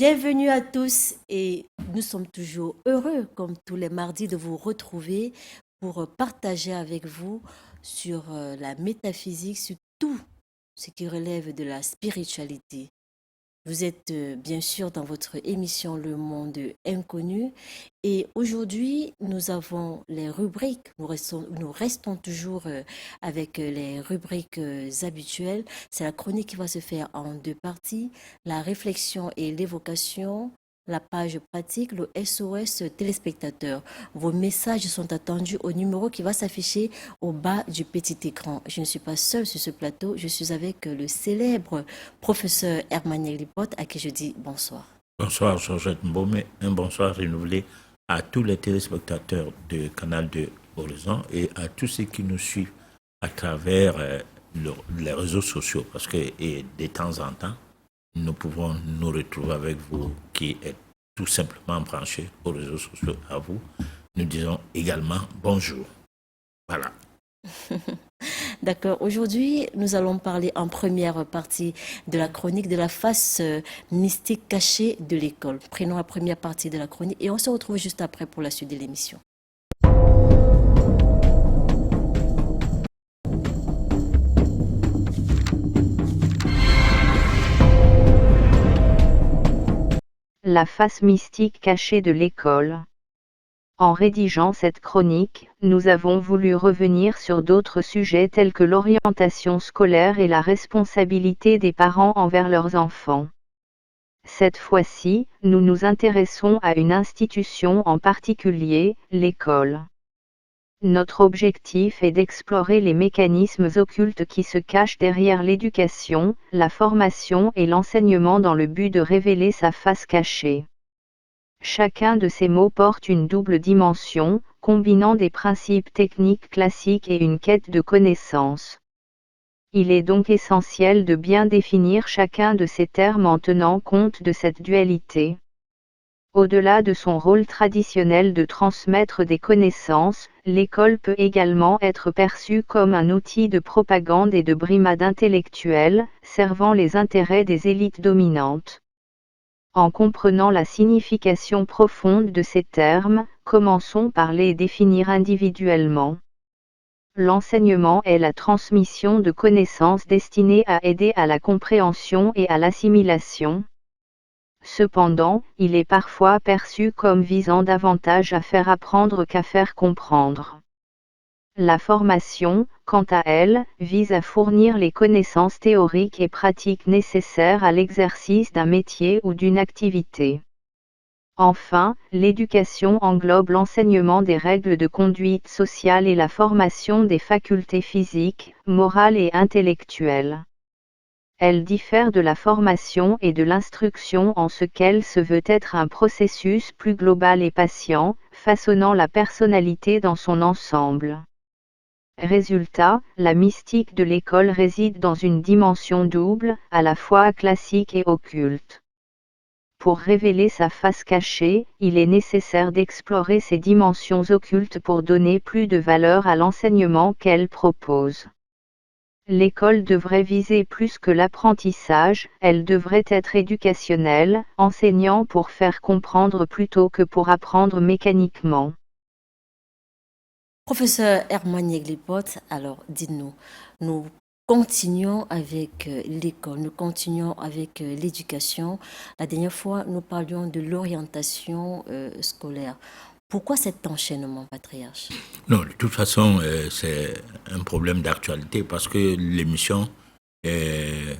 Bienvenue à tous et nous sommes toujours heureux, comme tous les mardis, de vous retrouver pour partager avec vous sur la métaphysique, sur tout ce qui relève de la spiritualité. Vous êtes bien sûr dans votre émission Le Monde Inconnu et aujourd'hui nous avons les rubriques, nous restons toujours avec les rubriques habituelles. C'est la chronique qui va se faire en deux parties, la réflexion et l'évocation. La page pratique, le SOS téléspectateur. Vos messages sont attendus au numéro qui va s'afficher au bas du petit écran. Je ne suis pas seule sur ce plateau, je suis avec le célèbre professeur Herman Lipote, à qui je dis bonsoir. Bonsoir Georgette Mbome, un bonsoir renouvelé à tous les téléspectateurs de Canal de Horizon et à tous ceux qui nous suivent à travers les réseaux sociaux parce que de temps en temps, nous pouvons nous retrouver avec vous qui êtes tout simplement branchés aux réseaux sociaux à vous. Nous disons également bonjour. Voilà. D'accord. Aujourd'hui, nous allons parler en première partie de la chronique de la face mystique cachée de l'école. Prenons la première partie de la chronique et on se retrouve juste après pour la suite de l'émission. La face mystique cachée de l'école. En rédigeant cette chronique, nous avons voulu revenir sur d'autres sujets tels que l'orientation scolaire et la responsabilité des parents envers leurs enfants. Cette fois-ci, nous nous intéressons à une institution en particulier, l'école. Notre objectif est d'explorer les mécanismes occultes qui se cachent derrière l'éducation, la formation et l'enseignement dans le but de révéler sa face cachée. Chacun de ces mots porte une double dimension, combinant des principes techniques classiques et une quête de connaissance. Il est donc essentiel de bien définir chacun de ces termes en tenant compte de cette dualité. Au-delà de son rôle traditionnel de transmettre des connaissances, l'école peut également être perçue comme un outil de propagande et de brimade intellectuelle, servant les intérêts des élites dominantes. En comprenant la signification profonde de ces termes, commençons par les définir individuellement. L'enseignement est la transmission de connaissances destinées à aider à la compréhension et à l'assimilation. Cependant, il est parfois perçu comme visant davantage à faire apprendre qu'à faire comprendre. La formation, quant à elle, vise à fournir les connaissances théoriques et pratiques nécessaires à l'exercice d'un métier ou d'une activité. Enfin, l'éducation englobe l'enseignement des règles de conduite sociale et la formation des facultés physiques, morales et intellectuelles. Elle diffère de la formation et de l'instruction en ce qu'elle se veut être un processus plus global et patient, façonnant la personnalité dans son ensemble. Résultat, la mystique de l'école réside dans une dimension double, à la fois classique et occulte. Pour révéler sa face cachée, il est nécessaire d'explorer ces dimensions occultes pour donner plus de valeur à l'enseignement qu'elle propose. L'école devrait viser plus que l'apprentissage, elle devrait être éducationnelle, enseignant pour faire comprendre plutôt que pour apprendre mécaniquement. Professeur Herman Lipote, alors dites-nous, nous continuons avec l'école, nous continuons avec l'éducation. La dernière fois, nous parlions de l'orientation scolaire. Pourquoi cet enchaînement, patriarche? Non, de toute façon, c'est un problème d'actualité parce que l'émission Le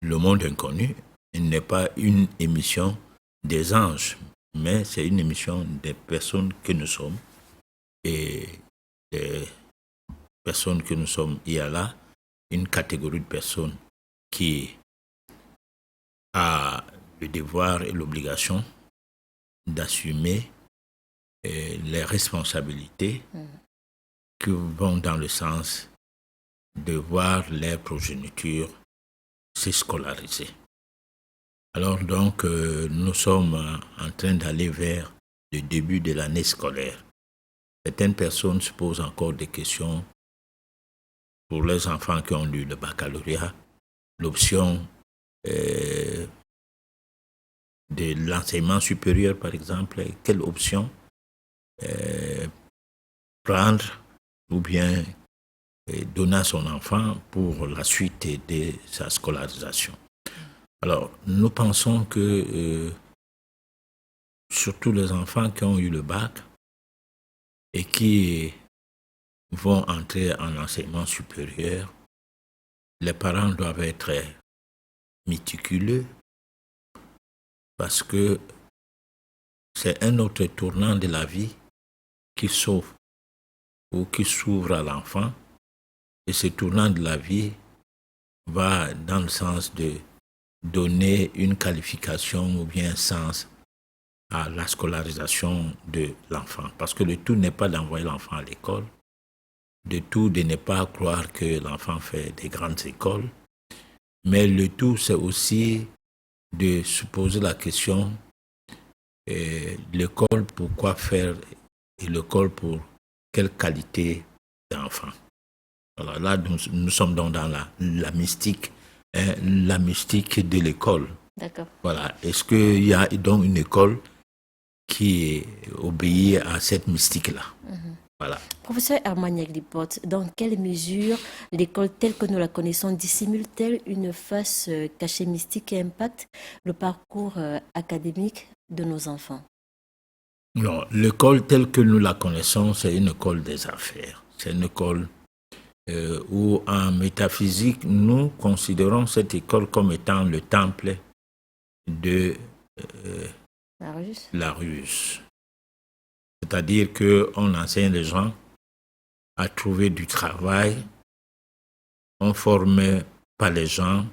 Monde Inconnu n'est pas une émission des anges, mais c'est une émission des personnes que nous sommes. Et des personnes que nous sommes, il y a là une catégorie de personnes qui a le devoir et l'obligation d'assumer les responsabilités qui vont dans le sens de voir les progénitures se scolariser. Alors donc, nous sommes en train d'aller vers le début de l'année scolaire. Certaines personnes se posent encore des questions pour les enfants qui ont lu le baccalauréat, l'option de l'enseignement supérieur, par exemple, quelle option prendre ou bien donner à son enfant pour la suite de sa scolarisation. Alors, nous pensons que surtout les enfants qui ont eu le bac et qui vont entrer en enseignement supérieur, les parents doivent être méticuleux parce que c'est un autre tournant de la vie qui s'ouvre ou qui s'ouvre à l'enfant. Et ce tournant de la vie va dans le sens de donner une qualification ou bien un sens à la scolarisation de l'enfant. Parce que le tout n'est pas d'envoyer l'enfant à l'école, le tout de ne pas croire que l'enfant fait des grandes écoles, mais le tout c'est aussi de se poser la question, l'école pour quoi faire et l'école pour quelle qualité d'enfant. Alors là, nous sommes donc dans la mystique, la mystique de l'école. D'accord. Voilà. Est-ce qu'il y a donc une école qui obéit à cette mystique-là? Voilà. Professeur Armagnac Lipote, dans quelle mesure l'école telle que nous la connaissons dissimule-t-elle une face cachée mystique et impacte le parcours académique de nos enfants? Non, l'école telle que nous la connaissons, c'est une école des affaires. C'est une école où en métaphysique, nous considérons cette école comme étant le temple de la ruse. C'est-à-dire qu'on enseigne les gens à trouver du travail, on ne forme pas les gens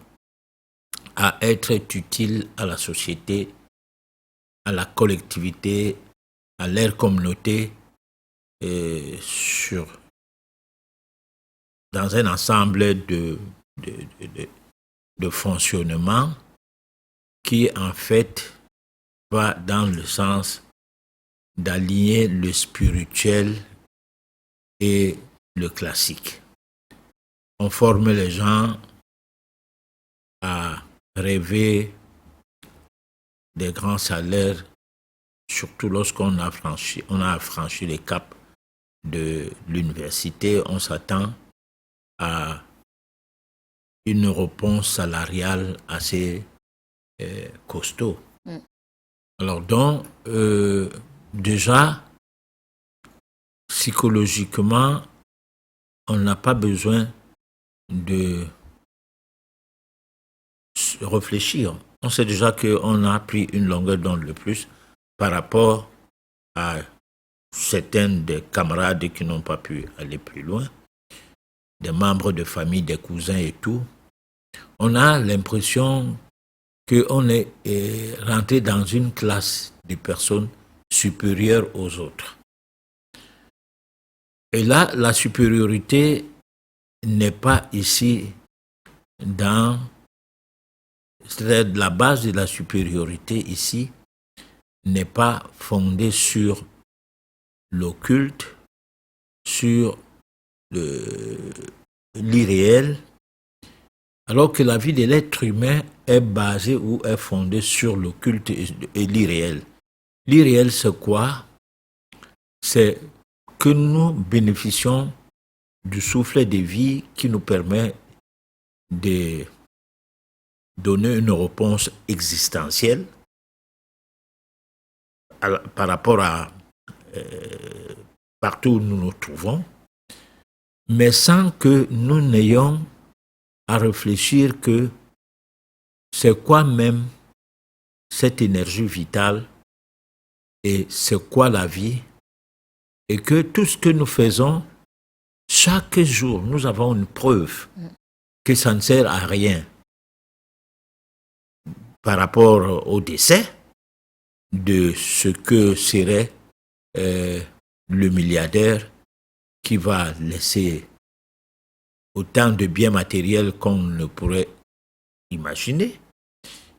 à être utiles à la société, à la collectivité, à leur communauté, dans un ensemble de fonctionnement qui en fait va dans le sens d'aligner le spirituel et le classique. On forme les gens à rêver des grands salaires, surtout lorsqu'on a franchi les caps de l'université. On s'attend à une réponse salariale assez costaud. Alors donc, déjà, psychologiquement, on n'a pas besoin de réfléchir. On sait déjà qu'on a pris une longueur d'onde de plus par rapport à certains des camarades qui n'ont pas pu aller plus loin, des membres de famille, des cousins et tout. On a l'impression qu'on est rentré dans une classe de personnes supérieures aux autres. Et là, la supériorité n'est pas ici c'est-à-dire la base de la supériorité ici n'est pas fondée sur l'occulte, sur l'irréel, alors que la vie de l'être humain est basée ou est fondée sur l'occulte et l'irréel. L'irréel, c'est quoi? C'est que nous bénéficions du souffle de vie qui nous permet de donner une réponse existentielle par rapport à partout où nous nous trouvons, mais sans que nous n'ayons à réfléchir que c'est quoi même cette énergie vitale et c'est quoi la vie, et que tout ce que nous faisons, chaque jour, nous avons une preuve que ça ne sert à rien par rapport au décès de ce que serait le milliardaire qui va laisser autant de biens matériels qu'on ne pourrait imaginer,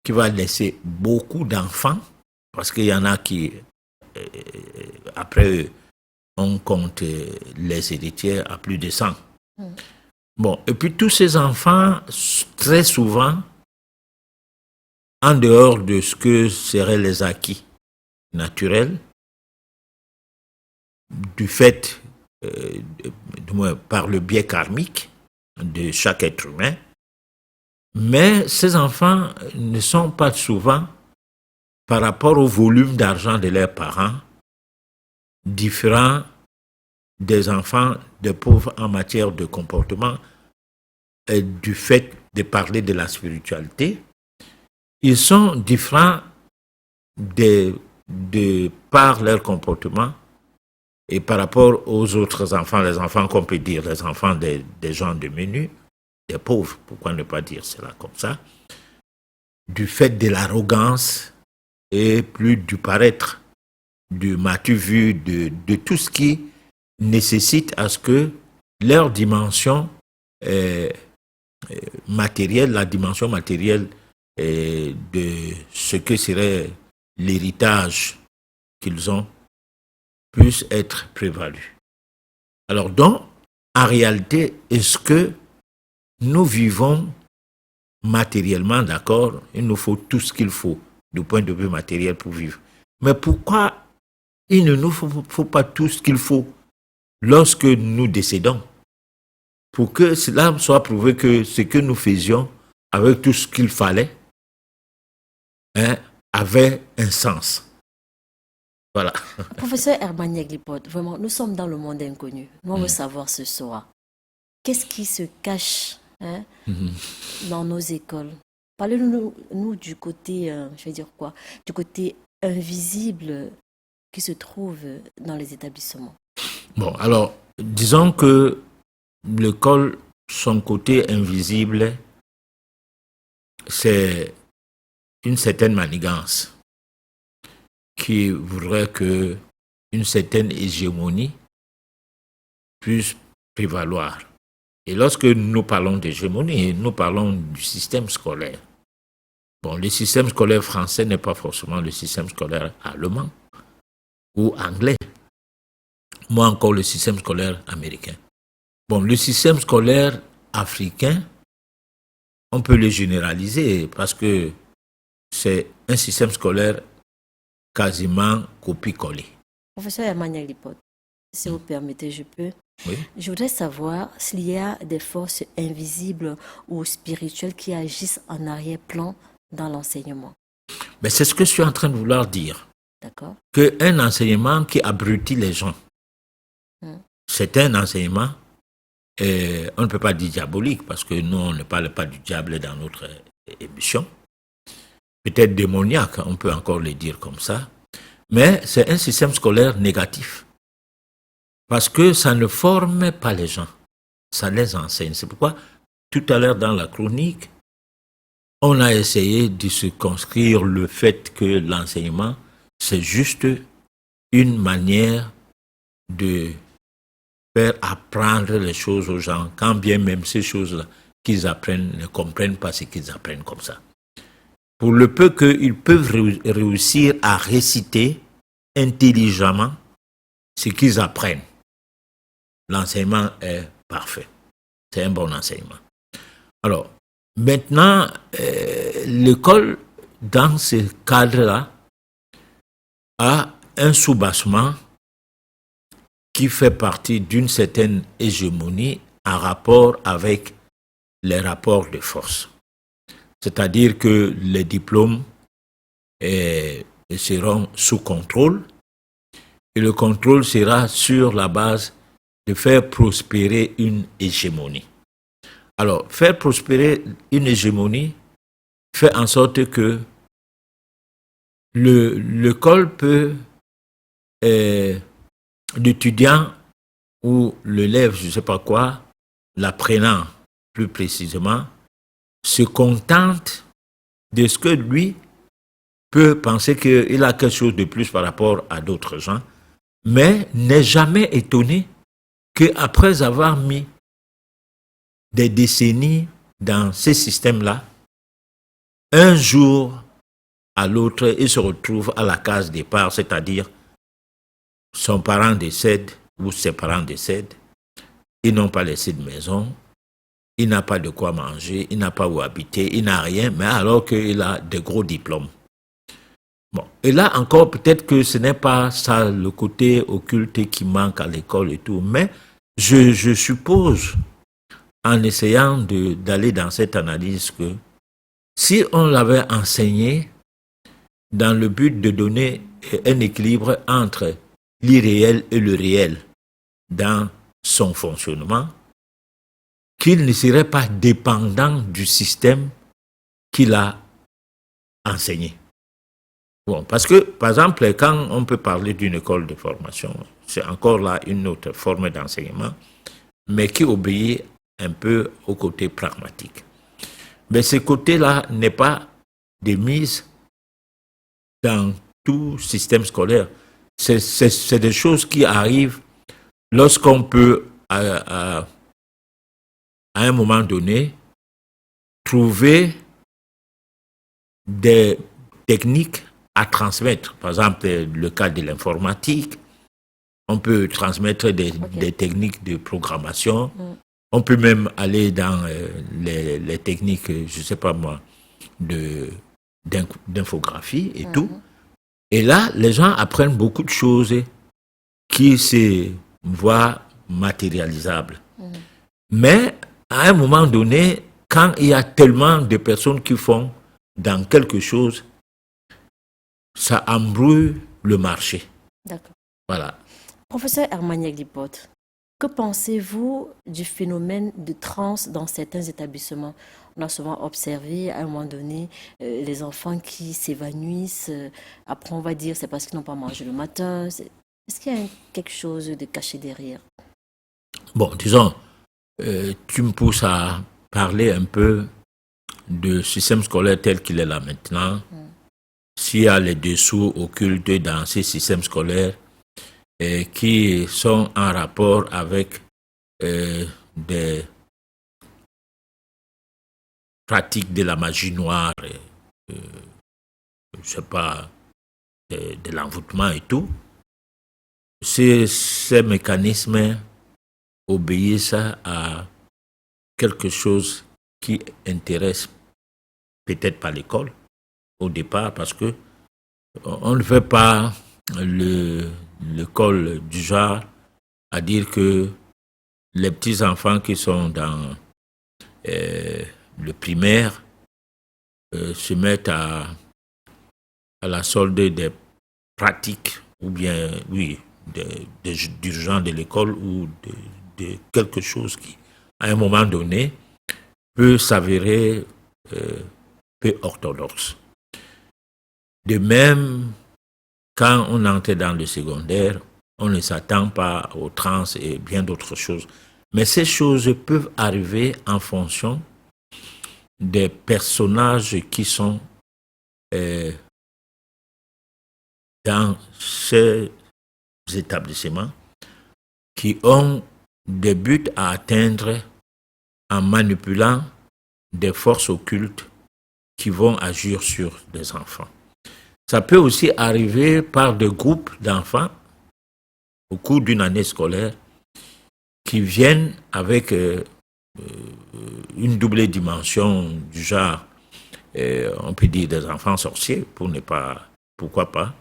qui va laisser beaucoup d'enfants, parce qu'il y en a qui, après, on compte les héritiers à plus de 100. Bon, et puis tous ces enfants, très souvent, en dehors de ce que seraient les acquis naturels, du fait, du moins par le biais karmique de chaque être humain, mais ces enfants ne sont pas souvent, par rapport au volume d'argent de leurs parents, différents des enfants de pauvres en matière de comportement, du fait de parler de la spiritualité. Ils sont différents de par leur comportement et par rapport aux autres enfants, les enfants qu'on peut dire, les enfants des gens de menus, des pauvres, pourquoi ne pas dire cela comme ça, du fait de l'arrogance et plus du paraître, du m'as-tu vu, de tout ce qui nécessite à ce que leur dimension matérielle, la dimension matérielle de ce que serait l'héritage qu'ils ont, puisse être prévalue. Alors donc, en réalité, est-ce que nous vivons matériellement, d'accord, il nous faut tout ce qu'il faut du point de vue matériel pour vivre. Mais pourquoi il ne nous faut pas tout ce qu'il faut lorsque nous décédons? Pour que cela soit prouvé que ce que nous faisions avec tout ce qu'il fallait avait un sens. Voilà. Professeur Herman Yaglipot, vraiment, nous sommes dans le monde inconnu. Nous, on veut savoir ce soir. Qu'est-ce qui se cache dans nos écoles? Parlez-nous du côté, je vais dire quoi, du côté invisible qui se trouve dans les établissements. Bon, alors, disons que l'école, son côté invisible, c'est une certaine manigance qui voudrait que une certaine hégémonie puisse prévaloir. Et lorsque nous parlons d'hégémonie, nous parlons du système scolaire. Bon, le système scolaire français n'est pas forcément le système scolaire allemand ou anglais. Moi encore, le système scolaire américain. Bon, le système scolaire africain, on peut le généraliser parce que c'est un système scolaire quasiment copie-collé. Professeur Herman Yaglipot, si vous permettez, je peux. Oui. Je voudrais savoir s'il y a des forces invisibles ou spirituelles qui agissent en arrière-plan dans l'enseignement. Mais c'est ce que je suis en train de vouloir dire. D'accord. Qu'un enseignement qui abrutit les gens, c'est un enseignement, on ne peut pas dire diabolique, parce que nous, on ne parle pas du diable dans notre émission. Peut-être démoniaque, on peut encore le dire comme ça. Mais c'est un système scolaire négatif. Parce que ça ne forme pas les gens, ça les enseigne. C'est pourquoi, tout à l'heure dans la chronique, on a essayé de circonscrire le fait que l'enseignement, c'est juste une manière de faire apprendre les choses aux gens, quand bien même ces choses-là qu'ils apprennent ne comprennent pas ce qu'ils apprennent comme ça. Pour le peu qu'ils peuvent réussir à réciter intelligemment ce qu'ils apprennent, l'enseignement est parfait. C'est un bon enseignement. Alors, maintenant, l'école, dans ce cadre-là, a un soubassement qui fait partie d'une certaine hégémonie en rapport avec les rapports de force. C'est-à-dire que les diplômes seront sous contrôle et le contrôle sera sur la base de faire prospérer une hégémonie. Alors, faire prospérer une hégémonie fait en sorte que l'école peut, l'étudiant ou l'élève, je ne sais pas quoi, l'apprenant plus précisément, se contente de ce que lui peut penser qu'il a quelque chose de plus par rapport à d'autres gens, mais n'est jamais étonné qu'après avoir mis des décennies dans ces systèmes-là, un jour à l'autre, il se retrouve à la case départ, c'est-à-dire son parent décède ou ses parents décèdent, ils n'ont pas laissé de maison, il n'a pas de quoi manger, il n'a pas où habiter, il n'a rien, mais alors qu'il a de gros diplômes. Bon. Et là encore, peut-être que ce n'est pas ça le côté occulte qui manque à l'école et tout, mais je suppose, en essayant d'aller dans cette analyse, que si on l'avait enseigné dans le but de donner un équilibre entre l'irréel et le réel dans son fonctionnement, qu'il ne serait pas dépendant du système qu'il a enseigné. Bon, parce que, par exemple, quand on peut parler d'une école de formation, c'est encore là une autre forme d'enseignement, mais qui obéit un peu au côté pragmatique. Mais ce côté-là n'est pas de mise dans tout système scolaire. C'est des choses qui arrivent lorsqu'on peut, à un moment donné, trouver des techniques à transmettre. Par exemple, le cas de l'informatique, on peut transmettre des techniques de programmation. On peut même aller dans les techniques, je ne sais pas moi, d'infographie et tout. Et là, les gens apprennent beaucoup de choses qui se voient matérialisables. Mais à un moment donné, quand il y a tellement de personnes qui font dans quelque chose, ça embrouille le marché. D'accord. Voilà. Professeur Armagnac Lipote, que pensez-vous du phénomène de transe dans certains établissements? On a souvent observé à un moment donné les enfants qui s'évanouissent. Après, on va dire c'est parce qu'ils n'ont pas mangé le matin. Est-ce qu'il y a quelque chose de caché derrière? Bon, disons, tu me pousses à parler un peu du système scolaire tel qu'il est là maintenant. S'il y a les dessous occultes dans ces systèmes scolaires qui sont en rapport avec des pratiques de la magie noire, je ne sais pas, de l'envoûtement et tout, ces mécanismes obéissent à quelque chose qui intéresse peut-être pas l'école au départ, parce que on ne fait pas l'école du genre à dire que les petits enfants qui sont dans le primaire se mettent à la solde des pratiques ou bien, oui, du genre de l'école ou de quelque chose qui, à un moment donné, peut s'avérer peu orthodoxe. De même, quand on entre dans le secondaire, on ne s'attend pas aux trans et bien d'autres choses. Mais ces choses peuvent arriver en fonction des personnages qui sont dans ces établissements, qui ont des buts à atteindre en manipulant des forces occultes qui vont agir sur les enfants. Ça peut aussi arriver par des groupes d'enfants au cours d'une année scolaire qui viennent avec une double dimension du genre, on peut dire des enfants sorciers, pourquoi pas,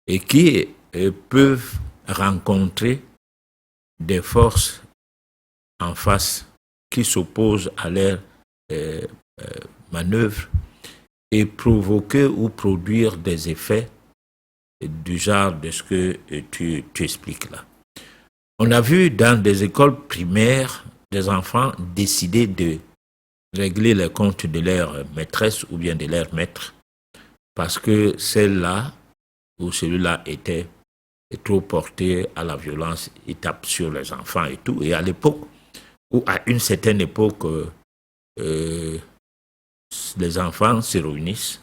et qui peuvent rencontrer des forces en face qui s'opposent à leurs manœuvres et provoquer ou produire des effets du genre de ce que tu expliques là. On a vu dans des écoles primaires des enfants décider de régler les comptes de leur maîtresse ou bien de leur maître parce que celle-là ou celui-là était trop porté à la violence, il tape sur les enfants et tout. Et à l'époque, ou à une certaine époque, les enfants se réunissent,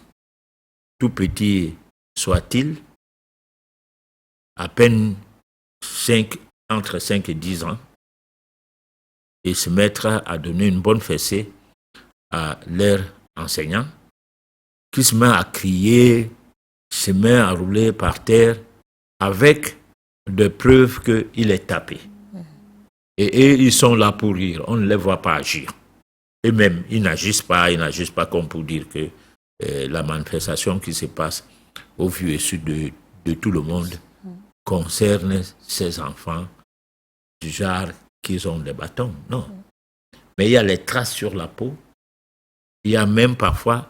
tout petits soient-ils, à peine entre 5 et 10 ans, et se mettre à donner une bonne fessée à leur enseignant, qui se met à crier, se met à rouler par terre, avec des preuves qu'il est tapé. Et ils sont là pour rire, on ne les voit pas agir. Et même, ils n'agissent pas comme pour dire que la manifestation qui se passe au vu et su de tout le monde concerne ces enfants du genre qu'ils ont des bâtons. Non. Mais il y a les traces sur la peau. Il y a même parfois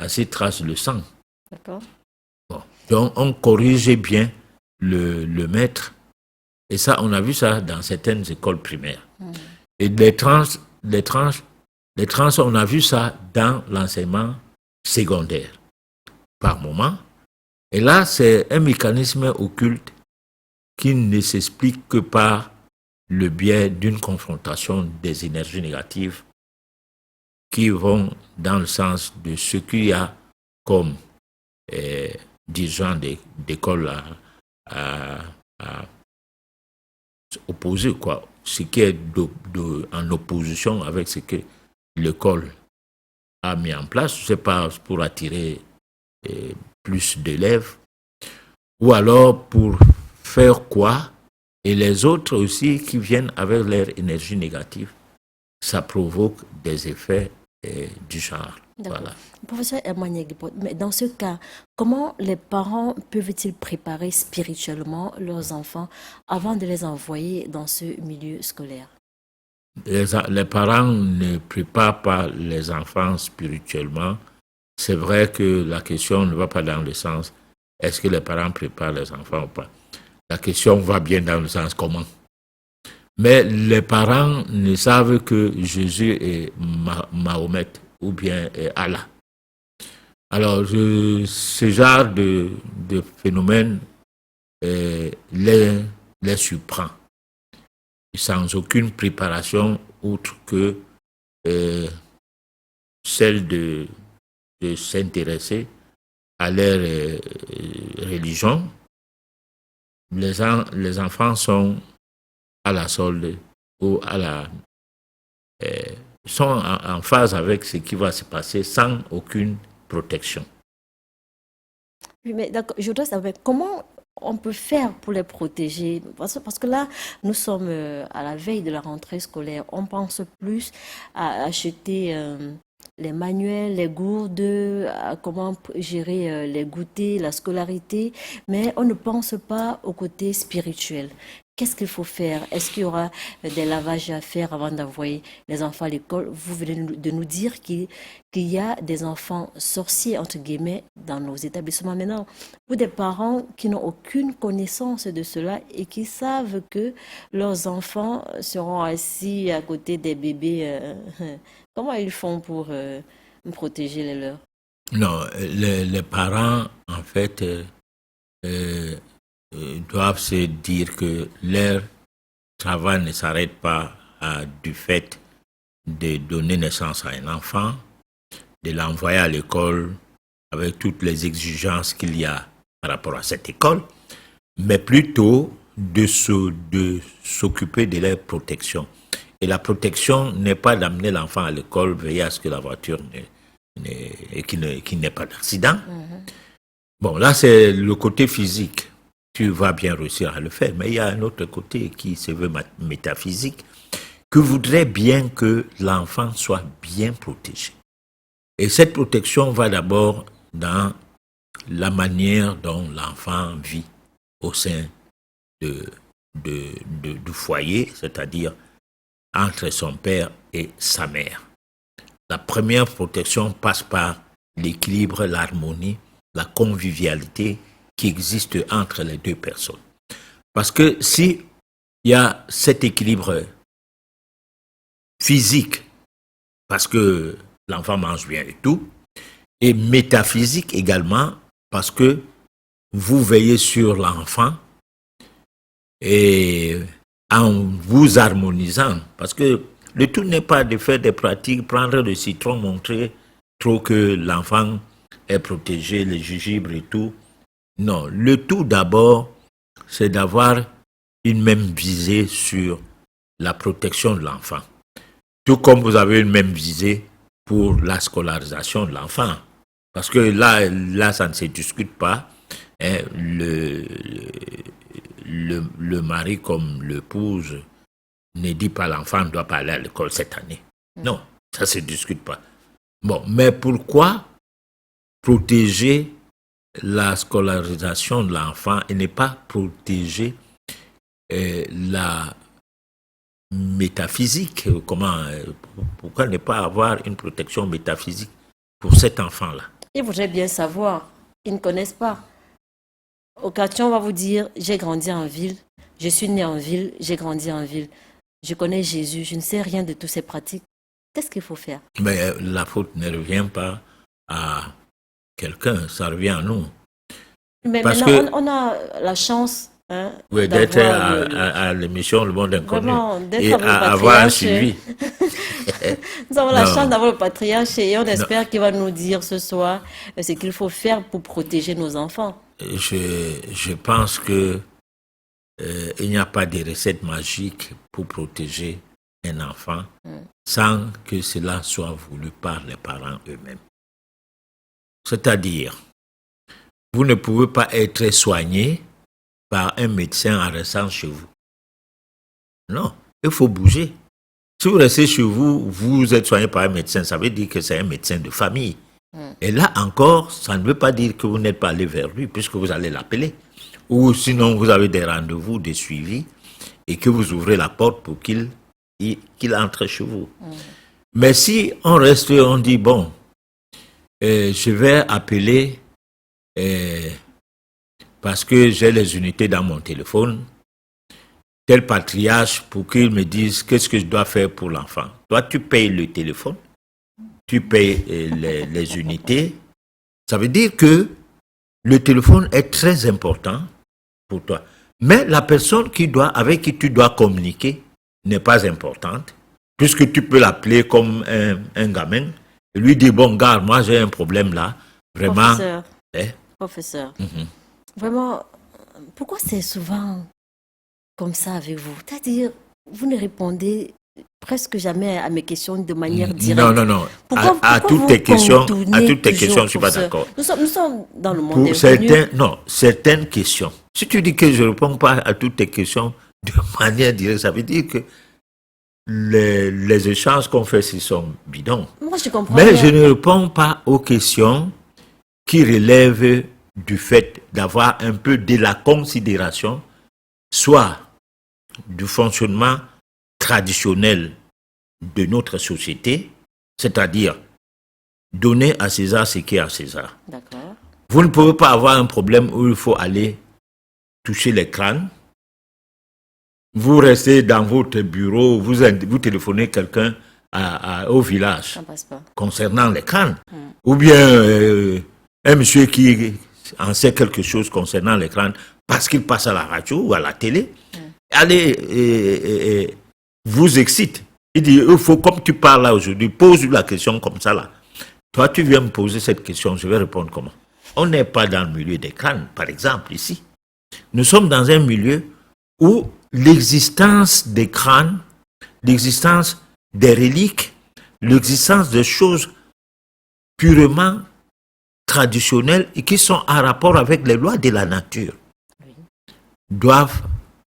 ces traces de sang. D'accord. Bon. Donc, on corrigeait bien le maître. Et ça, on a vu ça dans certaines écoles primaires. Et les trans, on a vu ça dans l'enseignement secondaire, par moment. Et là, c'est un mécanisme occulte qui ne s'explique que par le biais d'une confrontation des énergies négatives qui vont dans le sens de ce qu'il y a comme dirigeants d'école à opposer, quoi. Ce qui est en opposition avec ce que l'école a mis en place, je ne sais pas, pour attirer plus d'élèves, ou alors pour faire quoi, et les autres aussi qui viennent avec leur énergie négative, ça provoque des effets du genre. Voilà. Professeur Emmanuel Guipot, mais dans ce cas, comment les parents peuvent-ils préparer spirituellement leurs enfants avant de les envoyer dans ce milieu scolaire? Les parents ne préparent pas les enfants spirituellement. C'est vrai que la question ne va pas dans le sens est-ce que les parents préparent les enfants ou pas. La question va bien dans le sens comment. Mais les parents ne savent que Jésus est Mahomet ou bien Allah. Alors, ce genre de phénomène les surprend, sans aucune préparation autre que celle de s'intéresser à leur religion. Les enfants sont à la solde ou sont en phase avec ce qui va se passer sans aucune protection. Oui, mais d'accord, je voudrais savoir comment on peut faire pour les protéger. Parce que là, nous sommes à la veille de la rentrée scolaire. On pense plus à acheter les manuels, les gourdes, à comment gérer les goûters, la scolarité, mais on ne pense pas au côté spirituel. Qu'est-ce qu'il faut faire? Est-ce qu'il y aura des lavages à faire avant d'envoyer les enfants à l'école? Vous venez de nous dire qu'il y a des enfants sorciers, entre guillemets, dans nos établissements maintenant. Pour des parents qui n'ont aucune connaissance de cela et qui savent que leurs enfants seront assis à côté des bébés, comment ils font pour protéger les leurs? Non, les parents, en fait, doivent se dire que leur travail ne s'arrête pas du fait de donner naissance à un enfant, de l'envoyer à l'école avec toutes les exigences qu'il y a par rapport à cette école, mais plutôt de s'occuper de leur protection. Et la protection n'est pas d'amener l'enfant à l'école, veiller à ce que la voiture qu'il n'ait pas d'accident. Bon, là, c'est le côté physique. Tu vas bien réussir à le faire. Mais il y a un autre côté qui se veut métaphysique, que voudrait bien que l'enfant soit bien protégé. Et cette protection va d'abord dans la manière dont l'enfant vit au sein du foyer, c'est-à-dire entre son père et sa mère. La première protection passe par l'équilibre, l'harmonie, la convivialité qui existe entre les deux personnes. Parce que si il y a cet équilibre physique, parce que l'enfant mange bien et tout, et métaphysique également, parce que vous veillez sur l'enfant et en vous harmonisant, parce que le tout n'est pas de faire des pratiques, prendre le citron, montrer trop que l'enfant est protégé, les gingembre et tout. Non, le tout d'abord, c'est d'avoir une même visée sur la protection de l'enfant. Tout comme vous avez une même visée pour la scolarisation de l'enfant. Parce que là ça ne se discute pas. Hein, le mari comme l'épouse ne dit pas l'enfant ne doit pas aller à l'école cette année. Non, ça ne se discute pas. Bon, mais pourquoi protéger la scolarisation de l'enfant et ne pas protéger la métaphysique? Pourquoi ne pas avoir une protection métaphysique pour cet enfant-là? Ils voudraient bien savoir. Ils ne connaissent pas. Au quartier, on va vous dire, j'ai grandi en ville, je suis né en ville, j'ai grandi en ville. Je connais Jésus, je ne sais rien de toutes ces pratiques. Qu'est-ce qu'il faut faire? Mais la faute ne revient pas à quelqu'un, ça revient à nous. Mais Parce maintenant, on a la chance oui, d'être à l'émission Le Monde Inconnu et à avoir un suivi. Nous avons la chance d'avoir le patriarche et on espère qu'il va nous dire ce soir ce qu'il faut faire pour protéger nos enfants. Je pense que il n'y a pas de recette magique pour protéger un enfant sans que cela soit voulu par les parents eux-mêmes. C'est-à-dire, vous ne pouvez pas être soigné par un médecin en restant chez vous. Non, il faut bouger. Si vous restez chez vous, vous êtes soigné par un médecin, ça veut dire que c'est un médecin de famille. Et là encore, ça ne veut pas dire que vous n'êtes pas allé vers lui, puisque vous allez l'appeler. Ou sinon, vous avez des rendez-vous, des suivis, et que vous ouvrez la porte pour qu'il entre chez vous. Mais si on reste, on dit, bon, je vais appeler parce que j'ai les unités dans mon téléphone, tel patriarche pour qu'il me dise qu'est-ce que je dois faire pour l'enfant. Toi, tu payes le téléphone, tu payes les unités. Ça veut dire que le téléphone est très important pour toi. Mais la personne avec qui tu dois communiquer n'est pas importante, puisque tu peux l'appeler comme un gamin et lui dire, bon, gars, moi j'ai un problème là, vraiment. Professeur, vraiment, pourquoi c'est souvent comme ça avec vous? C'est-à-dire, vous ne répondez presque jamais à mes questions de manière directe. Non. À toutes tes questions, je ne suis pas d'accord. Nous sommes dans le monde inconnu. Certaines questions. Si tu dis que je ne réponds pas à toutes tes questions de manière directe, ça veut dire que les échanges qu'on fait, ils sont bidons. Moi, je comprends. Mais je ne réponds pas aux questions qui relèvent du fait d'avoir un peu de la considération, soit du fonctionnement traditionnel de notre société, c'est-à-dire donner à César ce qui est à César. D'accord. Vous ne pouvez pas avoir un problème où il faut aller toucher les crânes. Vous restez dans votre bureau, vous téléphonez quelqu'un au village concernant les crânes. Ou bien un monsieur qui en sait quelque chose concernant les crânes parce qu'il passe à la radio ou à la télé. Allez, vous excite. Il dit, il faut, comme tu parles là aujourd'hui, pose la question comme ça là. Toi, tu viens me poser cette question, je vais répondre comment? On n'est pas dans le milieu des crânes, par exemple, ici. Nous sommes dans un milieu où l'existence des crânes, l'existence des reliques, l'existence de choses purement traditionnelles et qui sont en rapport avec les lois de la nature doivent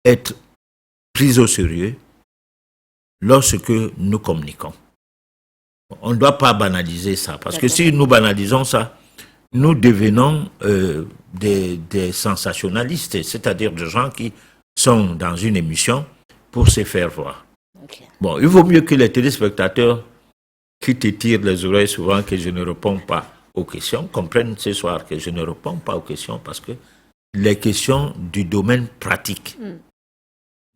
être prises au sérieux lorsque nous communiquons. On ne doit pas banaliser ça, parce que si nous banalisons ça, nous devenons des sensationnalistes, c'est-à-dire des gens qui sont dans une émission pour se faire voir. Okay. Bon, il vaut mieux que les téléspectateurs qui te tirent les oreilles souvent que je ne réponds pas aux questions comprennent ce soir que je ne réponds pas aux questions parce que les questions du domaine pratique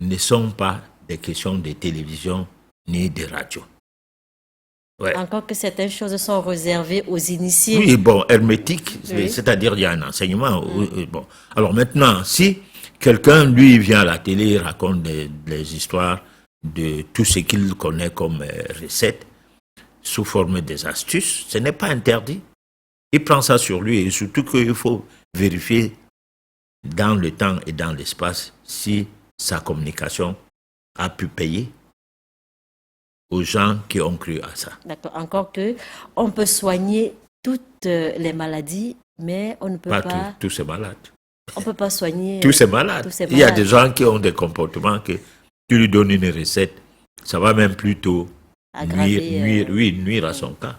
ne sont pas des questions de télévision ni de radio. Ouais. Encore que certaines choses sont réservées aux initiés. Oui, bon, hermétique, c'est-à-dire il y a un enseignement. Bon. Alors maintenant, si quelqu'un, lui, vient à la télé et raconte des histoires de tout ce qu'il connaît comme recettes sous forme des astuces, ce n'est pas interdit. Il prend ça sur lui et surtout qu'il faut vérifier dans le temps et dans l'espace si sa communication a pu payer aux gens qui ont cru à ça. D'accord. Encore que on peut soigner toutes les maladies, mais on ne peut pas... tous ces malades. On ne peut pas soigner... tous ces malades. Il y a des gens qui ont des comportements que tu lui donnes une recette, ça va même plutôt Aggraver, nuire à son cas.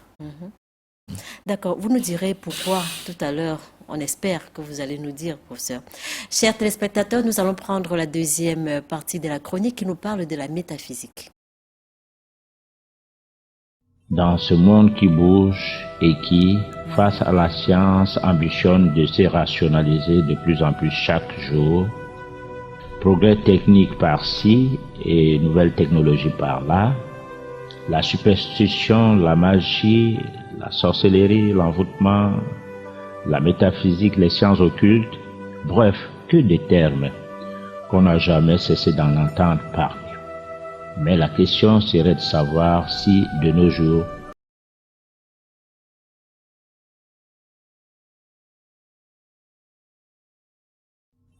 D'accord, vous nous direz pourquoi tout à l'heure. On espère que vous allez nous dire, professeur. Chers téléspectateurs, nous allons prendre la deuxième partie de la chronique qui nous parle de la métaphysique. Dans ce monde qui bouge et qui, face à la science, ambitionne de se rationaliser de plus en plus chaque jour, progrès technique par-ci et nouvelles technologies par-là, la superstition, la magie, la sorcellerie, l'envoûtement, la métaphysique, les sciences occultes, bref, que des termes qu'on n'a jamais cessé d'en entendre parler. Mais la question serait de savoir si, de nos jours,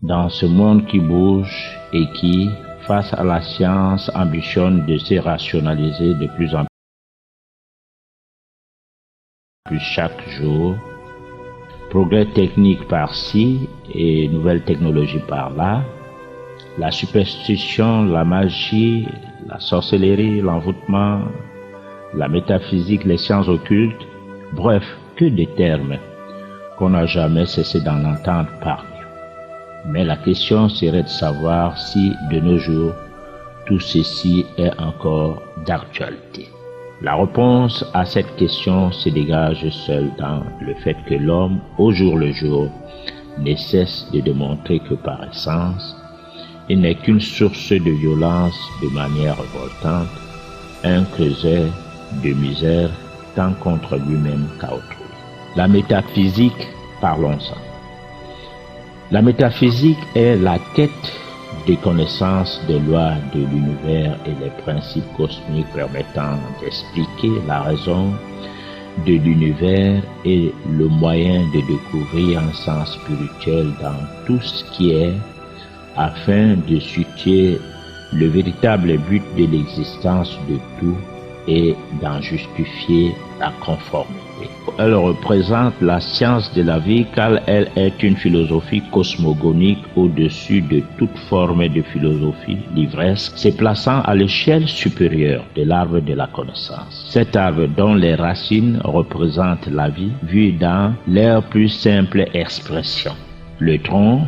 dans ce monde qui bouge et qui, face à la science, ambitionne de se rationaliser de plus en plus chaque jour, progrès technique par-ci et nouvelles technologies par-là, la superstition, la magie, la sorcellerie, l'envoûtement, la métaphysique, les sciences occultes, bref, que des termes qu'on n'a jamais cessé d'en entendre parler. Mais la question serait de savoir si, de nos jours, tout ceci est encore d'actualité. La réponse à cette question se dégage seule dans le fait que l'homme, au jour le jour, ne cesse de démontrer que par essence, il n'est qu'une source de violence de manière révoltante, un creuset de misère tant contre lui-même qu'à autrui. La métaphysique, parlons-en. La métaphysique est la quête des connaissances des lois de l'univers et les principes cosmiques permettant d'expliquer la raison de l'univers et le moyen de découvrir un sens spirituel dans tout ce qui est, afin de situer le véritable but de l'existence de tout et d'en justifier la conformité. Elle représente la science de la vie car elle est une philosophie cosmogonique au-dessus de toute forme de philosophie livresque, se plaçant à l'échelle supérieure de l'arbre de la connaissance. Cet arbre dont les racines représentent la vie vue dans leur plus simple expression. Le tronc,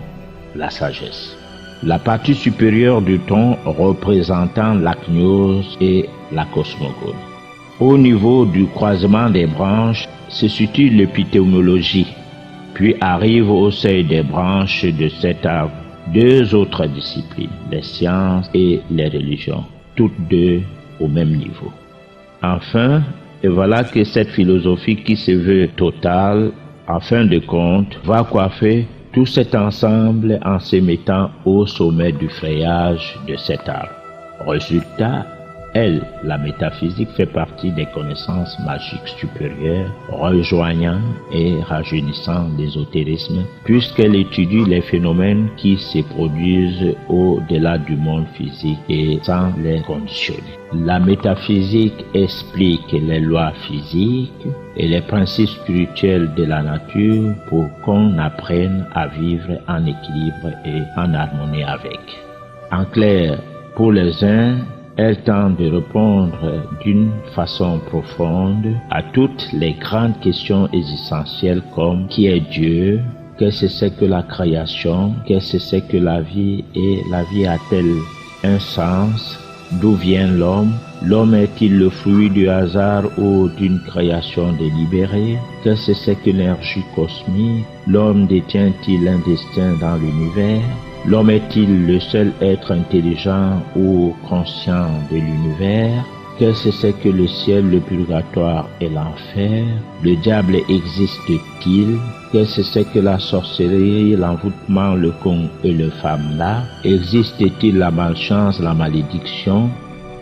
la sagesse. La partie supérieure du tronc représentant l'acgnose et la cosmogonie. Au niveau du croisement des branches se situe l'épistémologie, puis arrive au seuil des branches de cet arbre deux autres disciplines, les sciences et les religions, toutes deux au même niveau. Enfin, et voilà que cette philosophie qui se veut totale, en fin de compte, va coiffer tout cet ensemble en se mettant au sommet du feuillage de cet arbre. Résultat, elle, la métaphysique, fait partie des connaissances magiques supérieures, rejoignant et rajeunissant l'ésotérisme, puisqu'elle étudie les phénomènes qui se produisent au-delà du monde physique et sans les conditionner. La métaphysique explique les lois physiques et les principes spirituels de la nature pour qu'on apprenne à vivre en équilibre et en harmonie avec. En clair, pour les uns, elle tente de répondre d'une façon profonde à toutes les grandes questions existentielles comme qui est Dieu, qu'est-ce que c'est que la création, qu'est-ce que c'est que la vie et la vie a-t-elle un sens, d'où vient l'homme, l'homme est-il le fruit du hasard ou d'une création délibérée, qu'est-ce que c'est que l'énergie cosmique, l'homme détient-il un destin dans l'univers, l'homme est-il le seul être intelligent ou conscient de l'univers? Qu'est-ce que c'est que le ciel, le purgatoire et l'enfer? Le diable existe-t-il? Qu'est-ce que c'est que la sorcellerie, l'envoûtement, le con et le femme-là? Existe-t-il la malchance, la malédiction?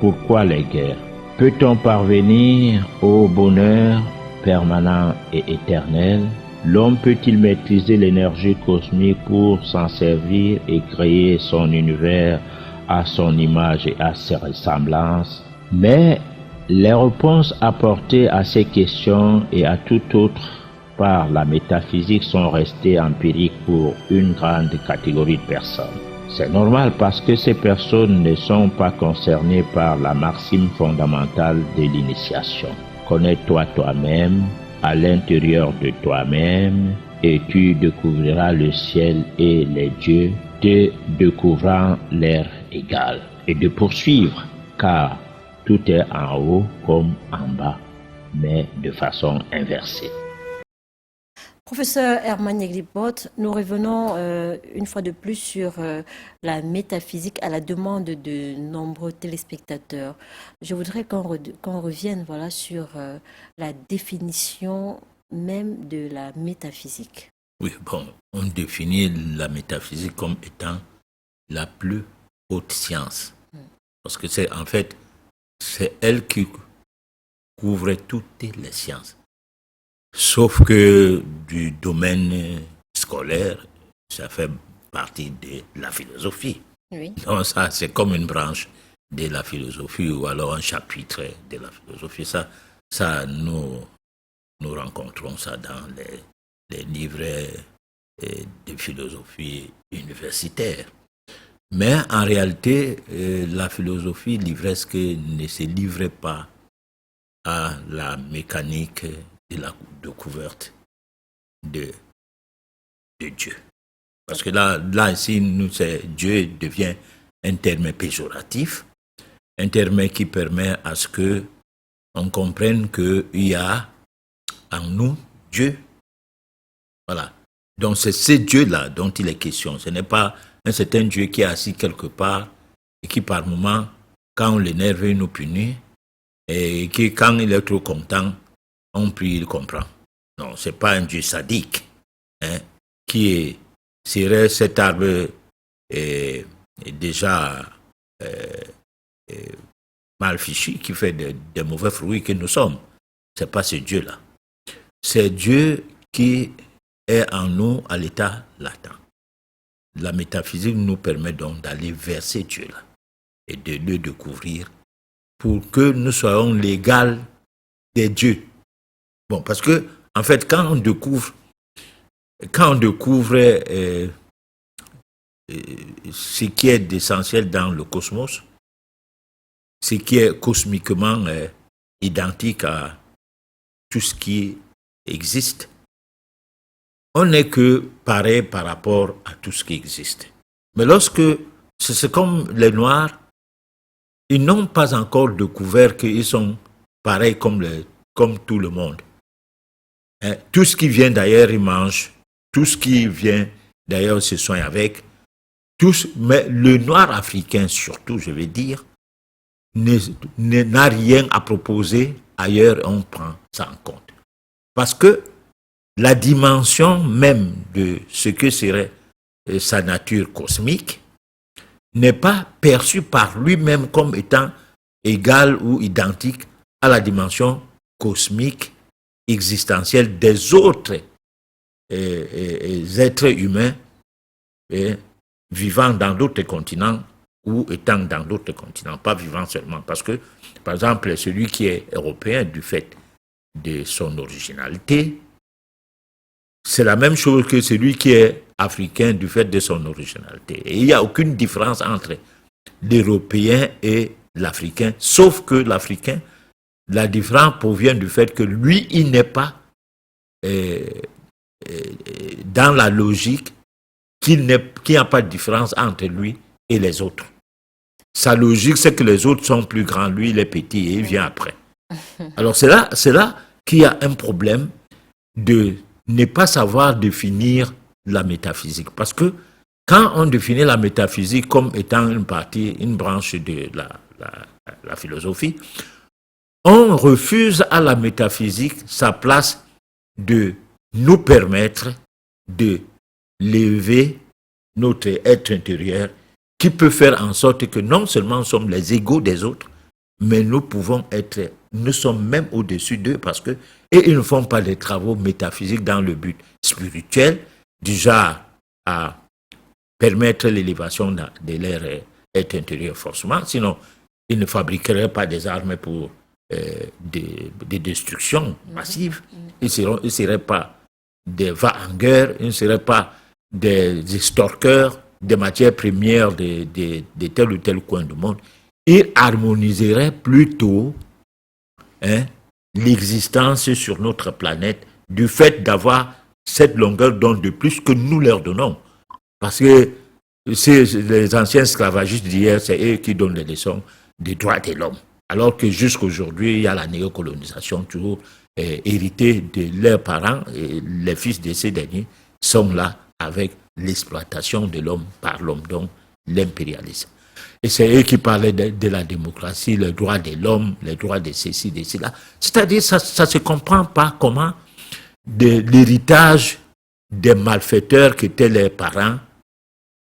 Pourquoi les guerres? Peut-on parvenir au bonheur permanent et éternel? L'homme peut-il maîtriser l'énergie cosmique pour s'en servir et créer son univers à son image et à ses ressemblances? Mais les réponses apportées à ces questions et à tout autre par la métaphysique sont restées empiriques pour une grande catégorie de personnes. C'est normal parce que ces personnes ne sont pas concernées par la maxime fondamentale de l'initiation. Connais-toi toi-même, à l'intérieur de toi-même, et tu découvriras le ciel et les dieux, te découvrant leur égal. Et de poursuivre, car tout est en haut comme en bas, mais de façon inversée. Professeur Herman Yeglipot, nous revenons une fois de plus sur la métaphysique à la demande de nombreux téléspectateurs. Je voudrais qu'on revienne voilà, sur la définition même de la métaphysique. Oui, bon, on définit la métaphysique comme étant la plus haute science. Parce que c'est en fait, c'est elle qui couvre toutes les sciences. Sauf que du domaine scolaire, ça fait partie de la philosophie. Oui. Donc ça, c'est comme une branche de la philosophie ou alors un chapitre de la philosophie. Ça nous rencontrons ça dans les livres de philosophie universitaire. Mais en réalité, la philosophie livresque ne se livre pas à la mécanique de la découverte de Dieu. Parce que là ici, Dieu devient un terme péjoratif, un terme qui permet à ce que on comprenne qu'il y a en nous Dieu. Voilà. Donc c'est ce Dieu-là dont il est question. Ce n'est pas un certain Dieu qui est assis quelque part et qui par moments, quand on l'énerve, il nous punit et qui quand il est trop content, on prie, il comprend. Non, ce n'est pas un Dieu sadique qui serait cet arbre déjà mal fichu qui fait de mauvais fruits que nous sommes. Ce n'est pas ce Dieu-là. C'est Dieu qui est en nous à l'état latent. La métaphysique nous permet donc d'aller vers ce Dieu-là et de le découvrir pour que nous soyons l'égal des dieux. Bon, parce que, en fait, quand on découvre ce qui est d'essentiel dans le cosmos, ce qui est cosmiquement identique à tout ce qui existe, on n'est que pareil par rapport à tout ce qui existe. Mais lorsque, c'est comme les Noirs, ils n'ont pas encore découvert qu'ils sont pareils comme tout le monde. Tout ce qui vient d'ailleurs, ils mangent. Tout ce qui vient d'ailleurs, ils se soignent avec. Mais le noir africain, surtout, je vais dire, n'a rien à proposer ailleurs, on prend ça en compte. Parce que la dimension même de ce que serait sa nature cosmique n'est pas perçue par lui-même comme étant égale ou identique à la dimension cosmique existentielle des autres êtres humains vivant dans d'autres continents ou étant dans d'autres continents, pas vivant seulement. Parce que, par exemple, celui qui est européen du fait de son originalité, c'est la même chose que celui qui est africain du fait de son originalité. Et il n'y a aucune différence entre l'Européen et l'Africain, sauf que l'Africain, la différence provient du fait que lui, il n'est pas dans la logique qu'il n'y a pas de différence entre lui et les autres. Sa logique, c'est que les autres sont plus grands, lui, il est petit et il vient après. Alors c'est là qu'il y a un problème de ne pas savoir définir la métaphysique. Parce que quand on définit la métaphysique comme étant une branche de la philosophie, on refuse à la métaphysique sa place de nous permettre de lever notre être intérieur qui peut faire en sorte que non seulement nous sommes les égaux des autres, mais nous sommes même au-dessus d'eux parce que et ils ne font pas des travaux métaphysiques dans le but spirituel, du genre à permettre l'élévation de leur être intérieur forcément, sinon ils ne fabriqueraient pas des armes pour des destructions massives, ils ne seraient pas des va-en-guerre, ils ne seraient pas des extorqueurs, des matières premières de tel ou tel coin du monde, il harmoniserait plutôt l'existence sur notre planète du fait d'avoir cette longueur d'onde de plus que nous leur donnons. Parce que les anciens esclavagistes d'hier, c'est eux qui donnent les leçons des droits de l'homme. Alors que jusqu'aujourd'hui, il y a la néocolonisation toujours héritée de leurs parents, et les fils de ces derniers sont là avec l'exploitation de l'homme par l'homme, donc l'impérialisme. Et c'est eux qui parlaient de la démocratie, les droits de l'homme, les droits de ceci, de cela. C'est-à-dire, ça ne se comprend pas comment l'héritage des malfaiteurs qui étaient les parents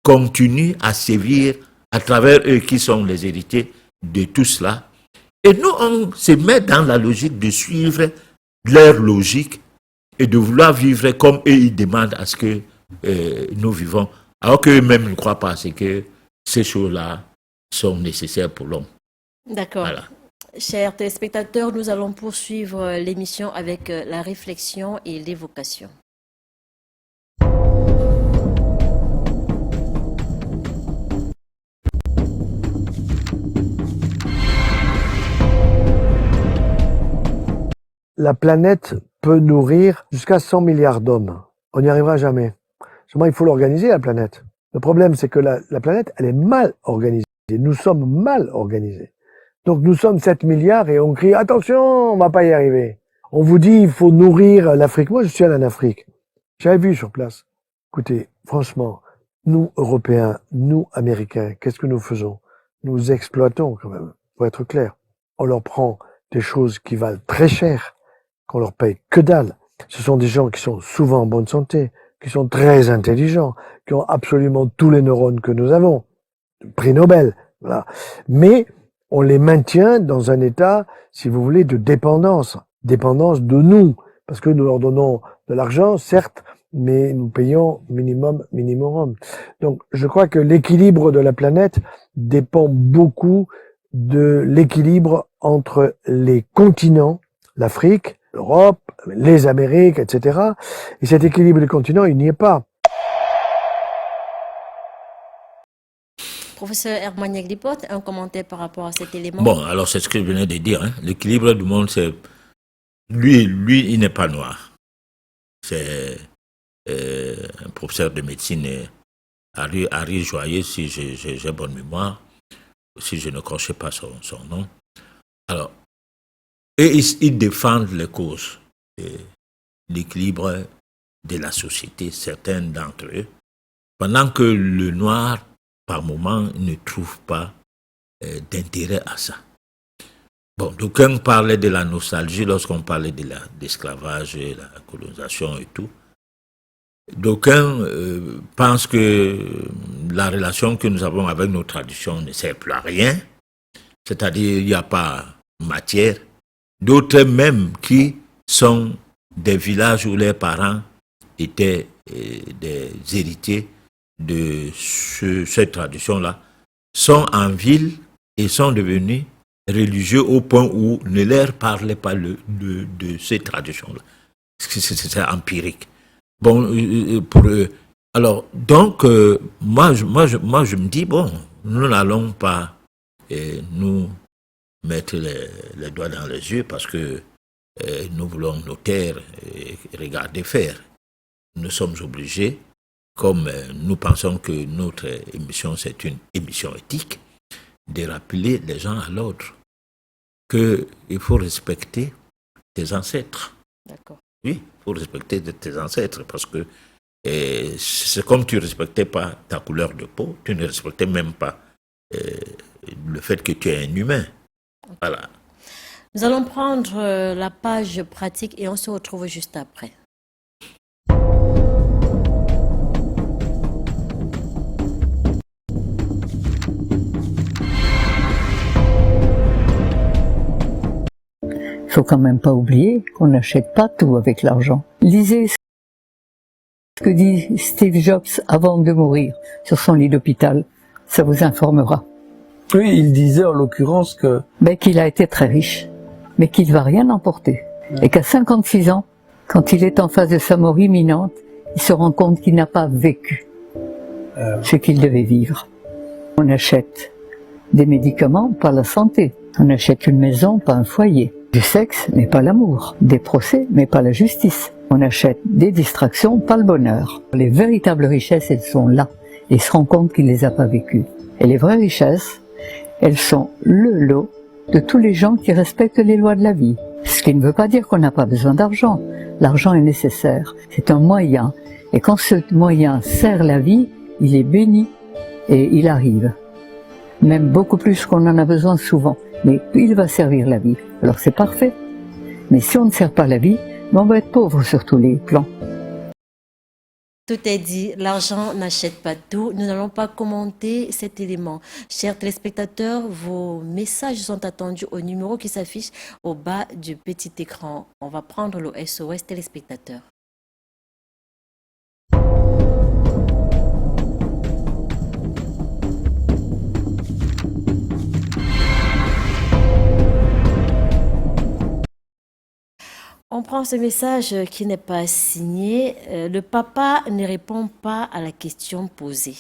continue à sévir à travers eux qui sont les héritiers de tout cela. Et nous, on se met dans la logique de suivre leur logique et de vouloir vivre comme eux, ils demandent à ce que nous vivons, alors qu'eux-mêmes ne croient pas à ce que ces choses-là sont nécessaires pour l'homme. D'accord. Voilà. Chers téléspectateurs, nous allons poursuivre l'émission avec la réflexion et l'évocation. La planète peut nourrir jusqu'à 100 milliards d'hommes. On n'y arrivera jamais. Seulement, il faut l'organiser, la planète. Le problème, c'est que la planète, elle est mal organisée. Nous sommes mal organisés. Donc, nous sommes 7 milliards et on crie « Attention, on va pas y arriver ». On vous dit « Il faut nourrir l'Afrique ». Moi, je suis allé en Afrique. J'avais vu sur place. Écoutez, franchement, nous, Européens, nous, Américains, qu'est-ce que nous faisons? Nous exploitons, quand même, pour être clair. On leur prend des choses qui valent très cher, qu'on leur paye que dalle. Ce sont des gens qui sont souvent en bonne santé, qui sont très intelligents, qui ont absolument tous les neurones que nous avons. Prix Nobel, voilà. Mais on les maintient dans un état, si vous voulez, de dépendance. Dépendance de nous. Parce que nous leur donnons de l'argent, certes, mais nous payons minimum. Donc, je crois que l'équilibre de la planète dépend beaucoup de l'équilibre entre les continents, l'Afrique, l'Europe, les Amériques, etc. Et cet équilibre des continents, il n'y est pas. Professeur Hermaniak Lipote, un commentaire par rapport à cet élément? Bon, alors c'est ce que je venais de dire. L'équilibre du monde, c'est... Lui, il n'est pas noir. C'est un professeur de médecine, Harry Joyer, si j'ai bonne mémoire, si je ne crochais pas son nom. Alors, et ils défendent les causes de l'équilibre de la société, certains d'entre eux, pendant que le noir, par moment, ne trouve pas d'intérêt à ça. Bon, d'aucuns parlaient de la nostalgie lorsqu'on parlait de l'esclavage, la colonisation et tout. D'aucuns pensent que la relation que nous avons avec nos traditions ne sert plus à rien, c'est-à-dire il n'y a pas matière. D'autres même qui sont des villages où les parents étaient des héritiers de cette tradition-là, sont en ville et sont devenus religieux au point où ne leur parlaient pas de ces traditions-là. C'est empirique. Bon, pour eux. Alors, donc, moi, je me dis, bon, nous n'allons pas nous mettre les doigts dans les yeux parce que nous voulons nos terres et regarder faire. Nous sommes obligés, comme nous pensons que notre émission, c'est une émission éthique, de rappeler les gens à l'ordre qu'il faut respecter tes ancêtres. D'accord. Oui, il faut respecter tes ancêtres parce que c'est comme tu ne respectais pas ta couleur de peau, tu ne respectais même pas le fait que tu es un humain. Okay. Voilà. Nous allons prendre la page pratique et on se retrouve juste après. Il faut quand même pas oublier qu'on n'achète pas tout avec l'argent. Lisez ce que dit Steve Jobs avant de mourir sur son lit d'hôpital. Ça vous informera. Oui, il disait en l'occurrence que... Mais qu'il a été très riche, mais qu'il ne va rien emporter. Et qu'à 56 ans, quand il est en face de sa mort imminente, il se rend compte qu'il n'a pas vécu. ce qu'ils devaient vivre. On achète des médicaments, pas la santé. On achète une maison, pas un foyer. Du sexe, mais pas l'amour. Des procès, mais pas la justice. On achète des distractions, pas le bonheur. Les véritables richesses, elles sont là. Et se rend compte qu'il ne les a pas vécues. Et les vraies richesses, elles sont le lot de tous les gens qui respectent les lois de la vie. Ce qui ne veut pas dire qu'on n'a pas besoin d'argent. L'argent est nécessaire. C'est un moyen. Et quand ce moyen sert la vie, il est béni et il arrive. Même beaucoup plus qu'on en a besoin souvent. Mais il va servir la vie. Alors c'est parfait. Mais si on ne sert pas la vie, on va être pauvre sur tous les plans. Tout est dit, l'argent n'achète pas tout. Nous n'allons pas commenter cet élément. Chers téléspectateurs, vos messages sont attendus au numéro qui s'affiche au bas du petit écran. On va prendre le SOS téléspectateur. On prend ce message qui n'est pas signé. Le papa ne répond pas à la question posée.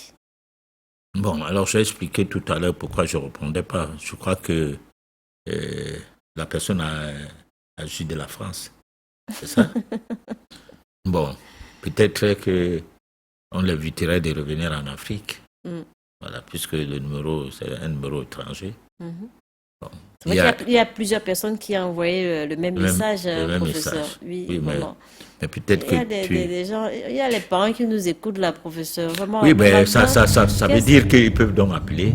Bon, alors j'ai expliqué tout à l'heure pourquoi je ne répondais pas. Je crois que la personne a agi de la France. C'est ça? Bon, peut-être qu'on l'éviterait de revenir en Afrique. Voilà, puisque le numéro, c'est un numéro étranger. Bon. C'est vrai qu'il y a plusieurs personnes qui ont envoyé le même message, professeur. Message. Oui, mais peut-être que des gens, il y a les parents qui nous écoutent là, professeur. Vraiment, oui, mais ça veut dire qu'ils peuvent donc appeler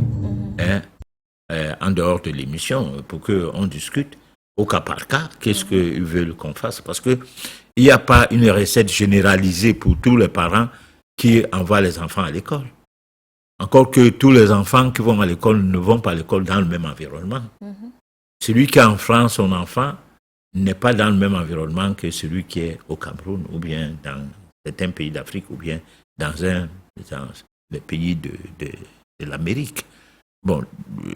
en dehors de l'émission pour qu'on discute au cas par cas qu'est-ce qu'ils veulent qu'on fasse. Parce qu'il n'y a pas une recette généralisée pour tous les parents qui envoient les enfants à l'école. Encore que tous les enfants qui vont à l'école ne vont pas à l'école dans le même environnement. Celui qui enfant son enfant n'est pas dans le même environnement que celui qui est au Cameroun ou bien dans certains pays d'Afrique ou bien dans les pays de l'Amérique. Bon,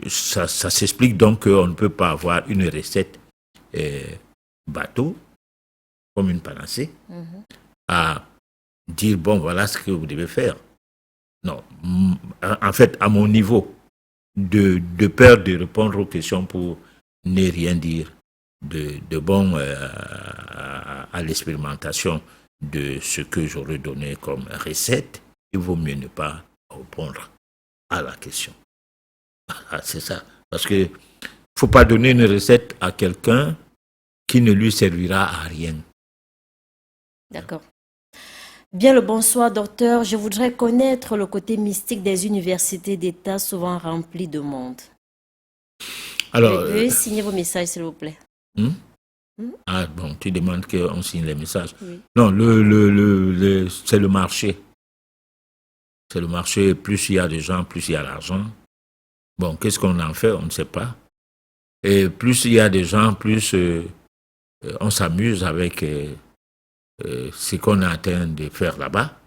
ça s'explique donc qu'on ne peut pas avoir une recette bateau, comme une panacée, à dire, bon, voilà ce que vous devez faire. Non, en fait, à mon niveau, de peur de répondre aux questions pour ne rien dire de bon à l'expérimentation de ce que j'aurais donné comme recette, il vaut mieux ne pas répondre à la question. C'est ça. Parce que faut pas donner une recette à quelqu'un qui ne lui servira à rien. D'accord. Bien le bonsoir, docteur. Je voudrais connaître le côté mystique des universités d'État souvent remplies de monde. Alors, Veuillez signer vos messages, s'il vous plaît. Ah bon, tu demandes qu'on signe les messages. Oui. Non, c'est le marché. C'est le marché. Plus il y a de gens, plus il y a l'argent. Bon, qu'est-ce qu'on en fait? On ne sait pas. Et plus il y a de gens, plus on s'amuse avec ce qu'on est en train de faire là-bas.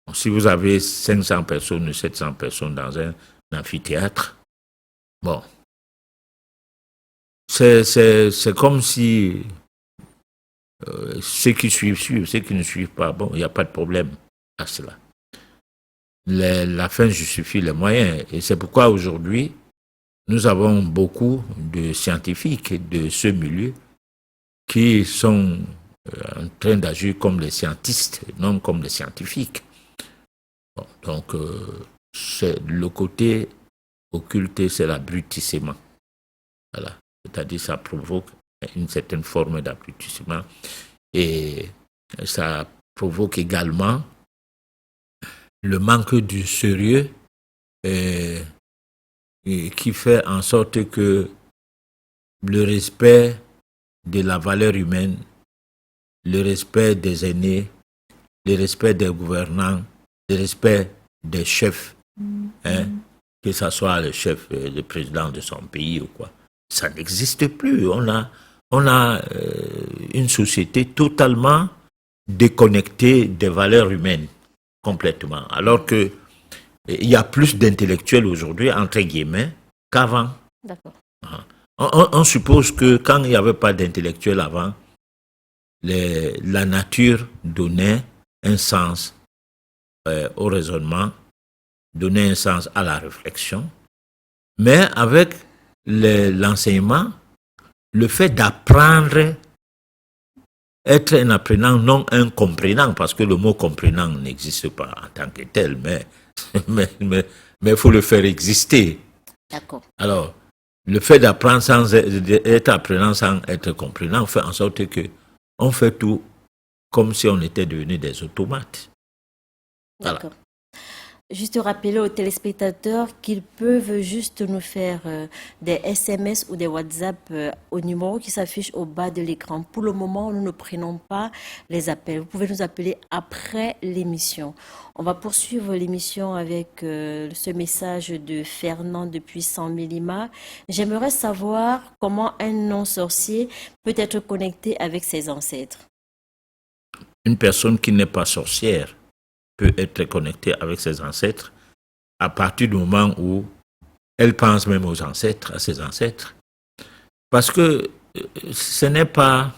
Bon, si vous avez 500 personnes ou 700 personnes dans un amphithéâtre, bon, c'est comme si ceux qui suivent, ceux qui ne suivent pas, bon, il n'y a pas de problème à cela. La fin justifie les moyens. Et c'est pourquoi aujourd'hui, nous avons beaucoup de scientifiques de ce milieu qui sont en train d'agir comme les scientistes, non comme les scientifiques. Bon, donc, c'est le côté occulté, c'est l'abrutissement. Voilà. C'est-à-dire ça provoque une certaine forme d'abrutissement et ça provoque également le manque du sérieux qui fait en sorte que le respect de la valeur humaine, le respect des aînés, le respect des gouvernants, le respect des chefs, que ce soit le chef, le président de son pays ou quoi, ça n'existe plus. On a une société totalement déconnectée des valeurs humaines, complètement. Alors que il y a plus d'intellectuels aujourd'hui, entre guillemets, qu'avant. D'accord. On suppose que quand il n'y avait pas d'intellectuels avant, la nature donnait un sens au raisonnement donner un sens à la réflexion. Mais avec l'enseignement, le fait d'apprendre, être un apprenant, non un comprenant, parce que le mot comprenant n'existe pas en tant que tel, mais il faut le faire exister. D'accord. Alors, le fait d'apprendre sans être apprenant, sans être comprenant, fait en sorte que on fait tout comme si on était devenus des automates. Voilà. D'accord. Juste rappeler aux téléspectateurs qu'ils peuvent juste nous faire des SMS ou des WhatsApp au numéro qui s'affiche au bas de l'écran. Pour le moment, nous ne prenons pas les appels. Vous pouvez nous appeler après l'émission. On va poursuivre l'émission avec ce message de Fernand depuis San Mélima. J'aimerais savoir comment un non-sorcier peut être connecté avec ses ancêtres. Une personne qui n'est pas sorcière peut être connectée avec ses ancêtres à partir du moment où elle pense même aux ancêtres, à ses ancêtres. Parce que ce n'est pas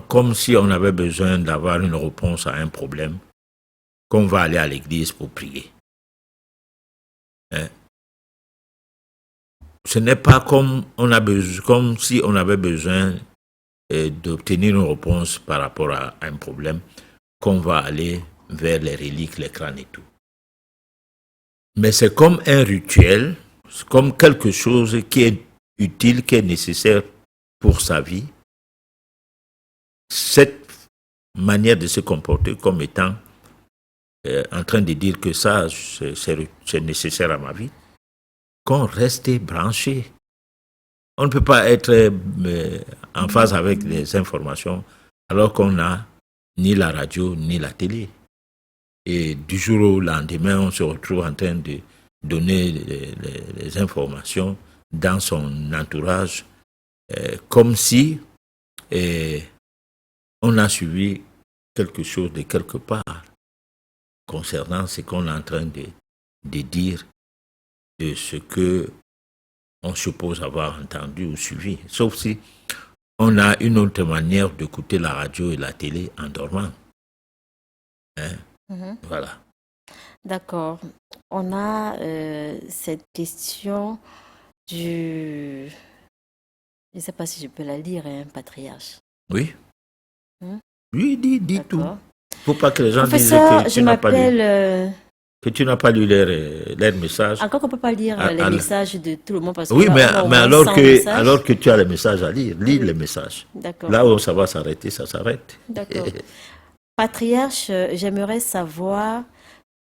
comme si on avait besoin d'avoir une réponse à un problème qu'on va aller à l'église pour prier. Hein? Ce n'est pas comme si on avait besoin d'obtenir une réponse par rapport à un problème qu'on va aller vers les reliques, les crânes et tout. Mais c'est comme un rituel, c'est comme quelque chose qui est utile, qui est nécessaire pour sa vie. Cette manière de se comporter comme étant en train de dire que ça, c'est nécessaire à ma vie, qu'on reste branché. On ne peut pas être en phase avec les informations alors qu'on n'a ni la radio, ni la télé. Et du jour au lendemain, on se retrouve en train de donner les informations dans son entourage, comme si on a suivi quelque chose de quelque part concernant ce qu'on est en train de dire de ce que on suppose avoir entendu ou suivi. Sauf si on a une autre manière d'écouter la radio et la télé en dormant. Hein? Voilà. D'accord. On a cette question du... Je ne sais pas si je peux la lire, hein, patriarche. Oui. Oui, dis tout. Il ne faut pas que les gens disent Professeur, que je m'appelle... que tu n'as pas lu leurs messages. Encore qu'on ne peut pas lire les messages de tout le monde parce que oui, là, mais alors que tu as les messages à lire, lis les messages. D'accord. Là où ça va s'arrêter, ça s'arrête. D'accord. Patriarche, j'aimerais savoir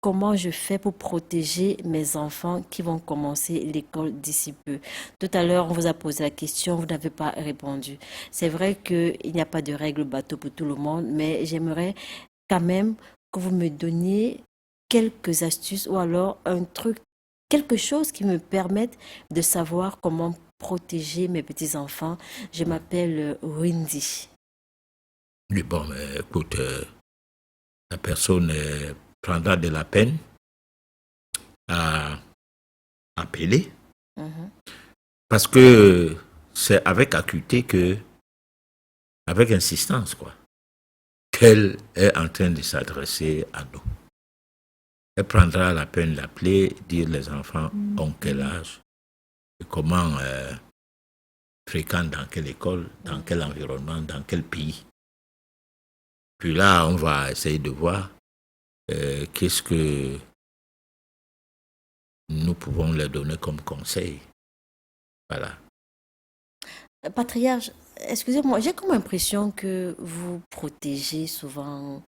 comment je fais pour protéger mes enfants qui vont commencer l'école d'ici peu. Tout à l'heure, on vous a posé la question, vous n'avez pas répondu. C'est vrai qu'il n'y a pas de règle bateau pour tout le monde, mais j'aimerais quand même que vous me donniez quelques astuces ou alors un truc, quelque chose qui me permette de savoir comment protéger mes petits-enfants. Je m'appelle Wendy. Oui, bon, mais écoute, la personne prendra de la peine à appeler parce que c'est avec acuité avec insistance, quoi, qu'elle est en train de s'adresser à nous. Elle prendra la peine d'appeler, dire les enfants ont quel âge, et comment fréquentent dans quelle école, dans quel environnement, dans quel pays. Puis là, on va essayer de voir qu'est-ce que nous pouvons leur donner comme conseil. Voilà. Patriarche, excusez-moi, j'ai comme l'impression que vous protégez souvent,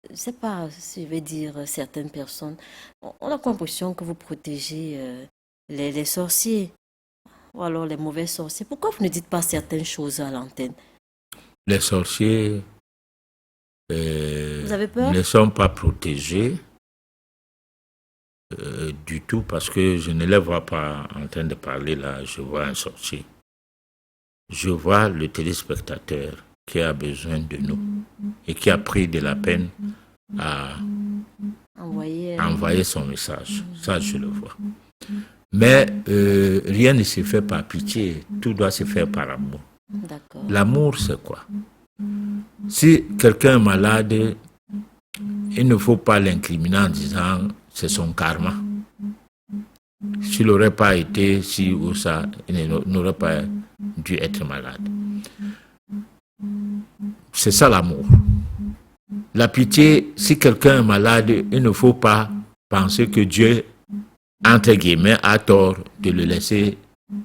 je ne sais pas si je vais dire certaines personnes, on a comme l'impression que vous protégez les sorciers ou alors les mauvais sorciers. Pourquoi vous ne dites pas certaines choses à l'antenne? Les sorciers vous avez peur? ne sont pas protégés du tout parce que je ne les vois pas en train de parler là, je vois un sorcier. Je vois le téléspectateur qui a besoin de nous et qui a pris de la peine à envoyer son message. Ça, je le vois. Mais rien ne se fait par pitié, tout doit se faire par amour. L'amour, c'est quoi? Si quelqu'un est malade, il ne faut pas l'incriminer en disant c'est son karma. S'il n'aurait pas été ci ou ça, il n'aurait pas dû être malade. C'est ça l'amour. La pitié, si quelqu'un est malade, il ne faut pas penser que Dieu, entre guillemets, a tort de le laisser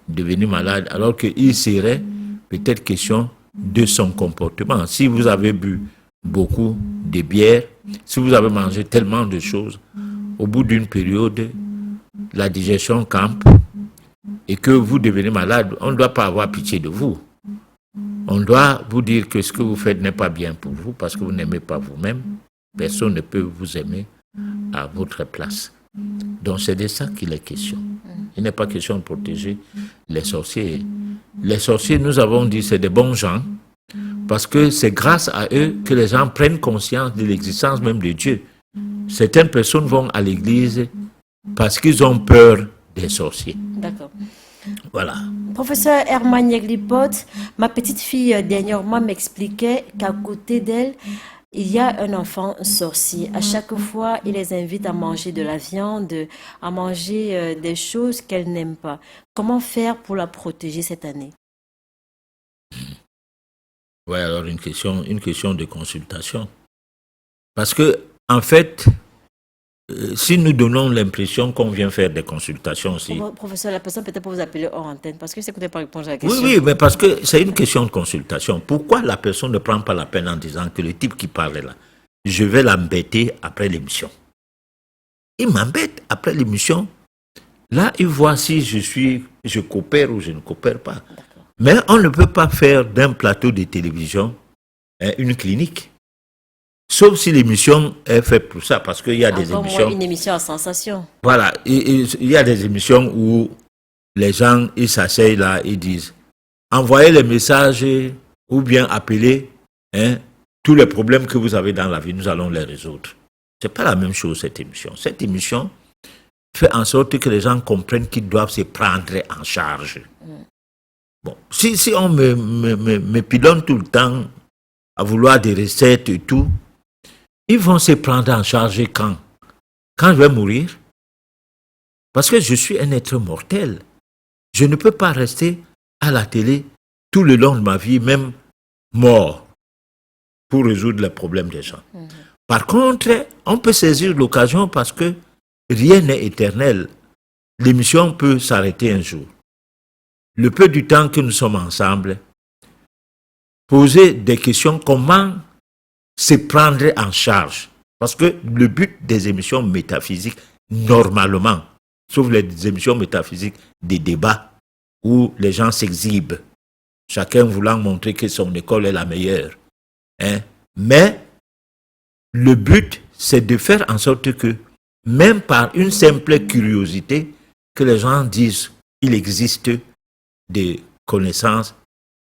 devenir malade, alors qu'il serait peut-être question de son comportement. Si vous avez bu beaucoup de bière, si vous avez mangé tellement de choses, au bout d'une période, la digestion campe et que vous devenez malade, on ne doit pas avoir pitié de vous. On doit vous dire que ce que vous faites n'est pas bien pour vous parce que vous n'aimez pas vous-même. Personne ne peut vous aimer à votre place. Donc c'est de ça qu'il est question. Il n'est pas question de protéger les sorciers. Les sorciers, nous avons dit, c'est des bons gens parce que c'est grâce à eux que les gens prennent conscience de l'existence même de Dieu. Certaines personnes vont à l'église parce qu'ils ont peur des sorciers. D'accord. Voilà. Professeur Herman Yeglipot, ma petite fille dernièrement m'expliquait qu'à côté d'elle, il y a un enfant sorcier. À chaque fois, il les invite à manger de la viande, à manger des choses qu'elle n'aime pas. Comment faire pour la protéger cette année? Oui, alors une question de consultation. Parce que, en fait, si nous donnons l'impression qu'on vient faire des consultations aussi... Professeur, la personne peut-être vous appeler hors antenne parce que c'est que vous n'avez pas répondu à la question. Oui, mais parce que c'est une question de consultation. Pourquoi la personne ne prend pas la peine en disant que le type qui parle là, je vais l'embêter après l'émission? Il m'embête après l'émission. Là, il voit si je coopère ou je ne coopère pas. Mais on ne peut pas faire d'un plateau de télévision une clinique. Sauf si l'émission est faite pour ça, parce qu'il y a des émissions... Moi, une émission à sensation. Voilà, il y a des émissions où les gens, ils s'asseyent là, ils disent, envoyez les messages ou bien appelez, tous les problèmes que vous avez dans la vie, nous allons les résoudre. C'est pas la même chose, cette émission. Cette émission fait en sorte que les gens comprennent qu'ils doivent se prendre en charge. Bon, si on me pilonne tout le temps à vouloir des recettes et tout, ils vont se prendre en charge quand je vais mourir. Parce que je suis un être mortel. Je ne peux pas rester à la télé tout le long de ma vie, même mort, pour résoudre les problèmes des gens. Par contre, on peut saisir l'occasion parce que rien n'est éternel. L'émission peut s'arrêter un jour. Le peu du temps que nous sommes ensemble, poser des questions, comment se prendre en charge. Parce que le but des émissions métaphysiques, normalement, sauf les émissions métaphysiques des débats où les gens s'exhibent, chacun voulant montrer que son école est la meilleure. Mais le but, c'est de faire en sorte que, même par une simple curiosité, que les gens disent qu'il existe des connaissances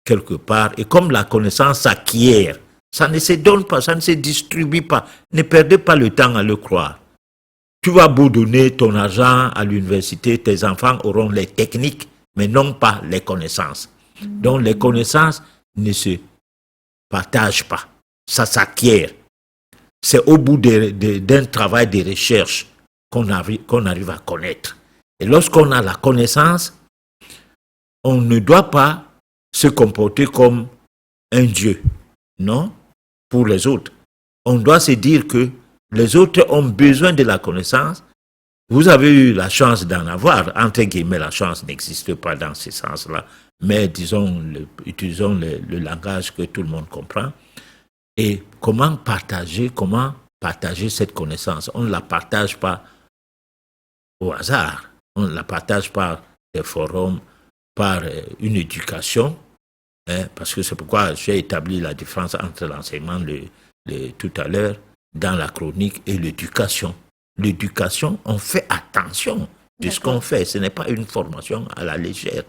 quelque part. Et comme la connaissance s'acquiert, ça ne se donne pas, ça ne se distribue pas. Ne perdez pas le temps à le croire. Tu vas beau donner ton argent à l'université, tes enfants auront les techniques, mais non pas les connaissances. Donc les connaissances ne se partagent pas, ça s'acquiert. C'est au bout d'un travail de recherche qu'on arrive à connaître. Et lorsqu'on a la connaissance, on ne doit pas se comporter comme un Dieu, non, pour les autres. On doit se dire que les autres ont besoin de la connaissance. Vous avez eu la chance d'en avoir, entre guillemets, la chance n'existe pas dans ce sens-là, mais disons, utilisons le langage que tout le monde comprend. Et comment partager cette connaissance? On ne la partage pas au hasard, on ne la partage par des forums, par une éducation, parce que c'est pourquoi j'ai établi la différence entre l'enseignement tout à l'heure dans la chronique et l'éducation. L'éducation, on fait attention de ce qu'on fait, ce n'est pas une formation à la légère.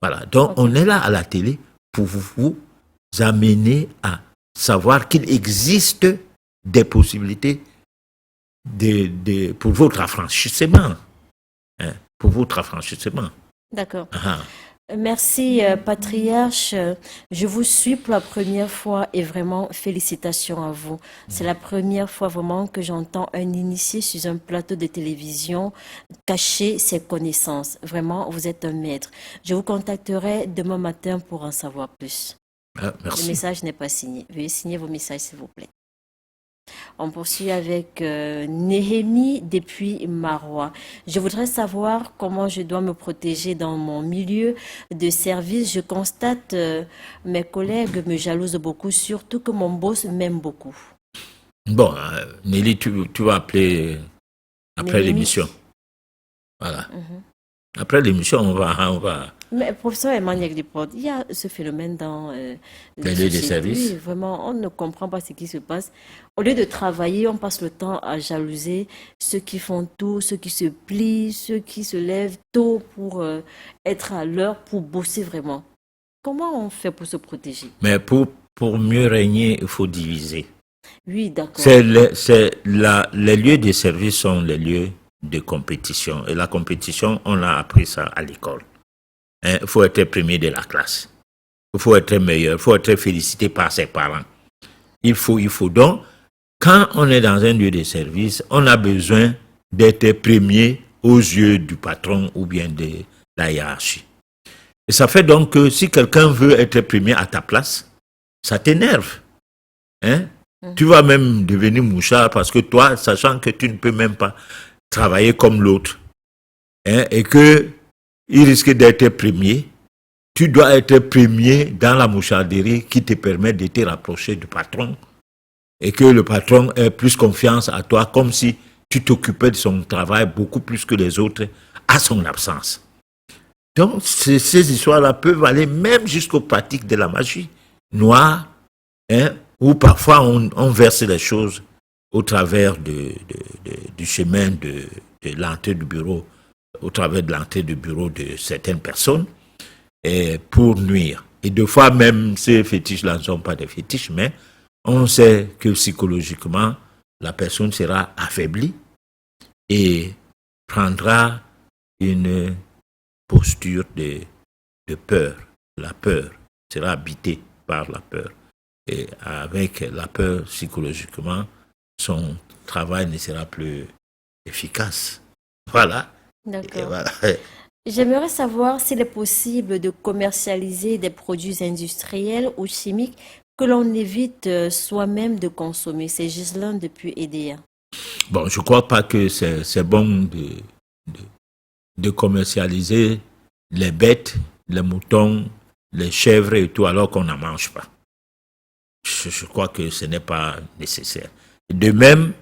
Voilà, donc on est là à la télé pour vous amener à savoir qu'il existe des possibilités pour votre affranchissement. Pour votre affranchissement. D'accord. Merci, patriarche. Je vous suis pour la première fois et vraiment félicitations à vous. C'est la première fois vraiment que j'entends un initié sur un plateau de télévision cacher ses connaissances. Vraiment, vous êtes un maître. Je vous contacterai demain matin pour en savoir plus. Ah, Le merci. message n'est pas signé. Veuillez signer vos messages, s'il vous plaît. On poursuit avec Néhémie depuis Marois. Je voudrais savoir comment je dois me protéger dans mon milieu de service. Je constate mes collègues me jalousent beaucoup, surtout que mon boss m'aime beaucoup. Bon, Nelly, tu vas appeler après Néhémie. l'émission. Voilà. Mhm. Après l'émission, on va. Mais professeur Emmanuel Deportes, il y a ce phénomène dans Les lieux de sociétés. service. Oui, vraiment, on ne comprend pas ce qui se passe. Au lieu de travailler, on passe le temps à jalouser ceux qui font tout, ceux qui se plient, ceux qui se lèvent tôt pour être à l'heure, pour bosser vraiment. Comment on fait pour se protéger? Mais pour mieux régner, il faut diviser. Oui, d'accord. Les lieux de service sont les lieux de compétition. Et la compétition, on a appris ça à l'école. Il faut être premier de la classe. Il faut être meilleur. Il faut être félicité par ses parents. Il faut donc, quand on est dans un lieu de service, on a besoin d'être premier aux yeux du patron ou bien de la hiérarchie. Et ça fait donc que si quelqu'un veut être premier à ta place, ça t'énerve. Hein? Tu vas même devenir mouchard parce que toi, sachant que tu ne peux même pas travailler comme l'autre, hein, et que il risque d'être premier, tu dois être premier dans la moucharderie qui te permet de te rapprocher du patron et que le patron ait plus confiance à toi, comme si tu t'occupais de son travail beaucoup plus que les autres à son absence. Donc, ces histoires-là peuvent aller même jusqu'aux pratiques de la magie noire, hein, où parfois on verse les choses au travers du chemin de l'entrée du bureau, au travers de l'entrée du bureau de certaines personnes, et pour nuire. Et deux fois même, ces fétiches-là ne sont pas des fétiches, mais on sait que psychologiquement, la personne sera affaiblie et prendra une posture de peur. La peur sera habitée par la peur. Et avec la peur, psychologiquement, son travail ne sera plus efficace. Voilà. Et D'accord. voilà. J'aimerais savoir s'il est possible de commercialiser des produits industriels ou chimiques que l'on évite soi-même de consommer. C'est Ghislain depuis EDEA. Bon, je ne crois pas que c'est bon de commercialiser les bêtes, les moutons, les chèvres et tout, alors qu'on n'en mange pas. Je crois que ce n'est pas nécessaire. De même,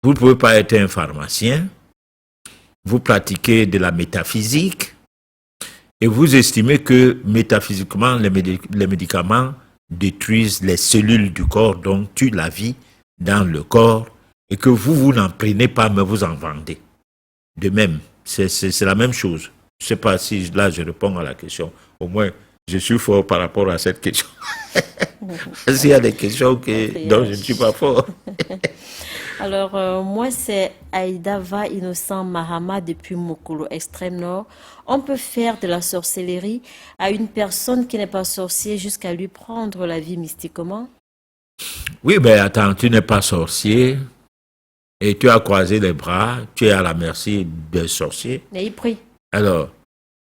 vous ne pouvez pas être un pharmacien, vous pratiquez de la métaphysique et vous estimez que métaphysiquement, les médicaments détruisent les cellules du corps, donc tuent la vie dans le corps et que vous n'en prenez pas, mais vous en vendez. De même, c'est la même chose. Je ne sais pas si là je réponds à la question. Au moins, je suis fort par rapport à cette question. S'il y a des questions dont je ne suis pas fort. Alors, moi, c'est Aïdava Innocent Mahama depuis Mokolo, extrême nord. On peut faire de la sorcellerie à une personne qui n'est pas sorcier jusqu'à lui prendre la vie mystiquement? Oui, mais attends, tu n'es pas sorcier et tu as croisé les bras, tu es à la merci des sorciers. Mais il prie. Alors,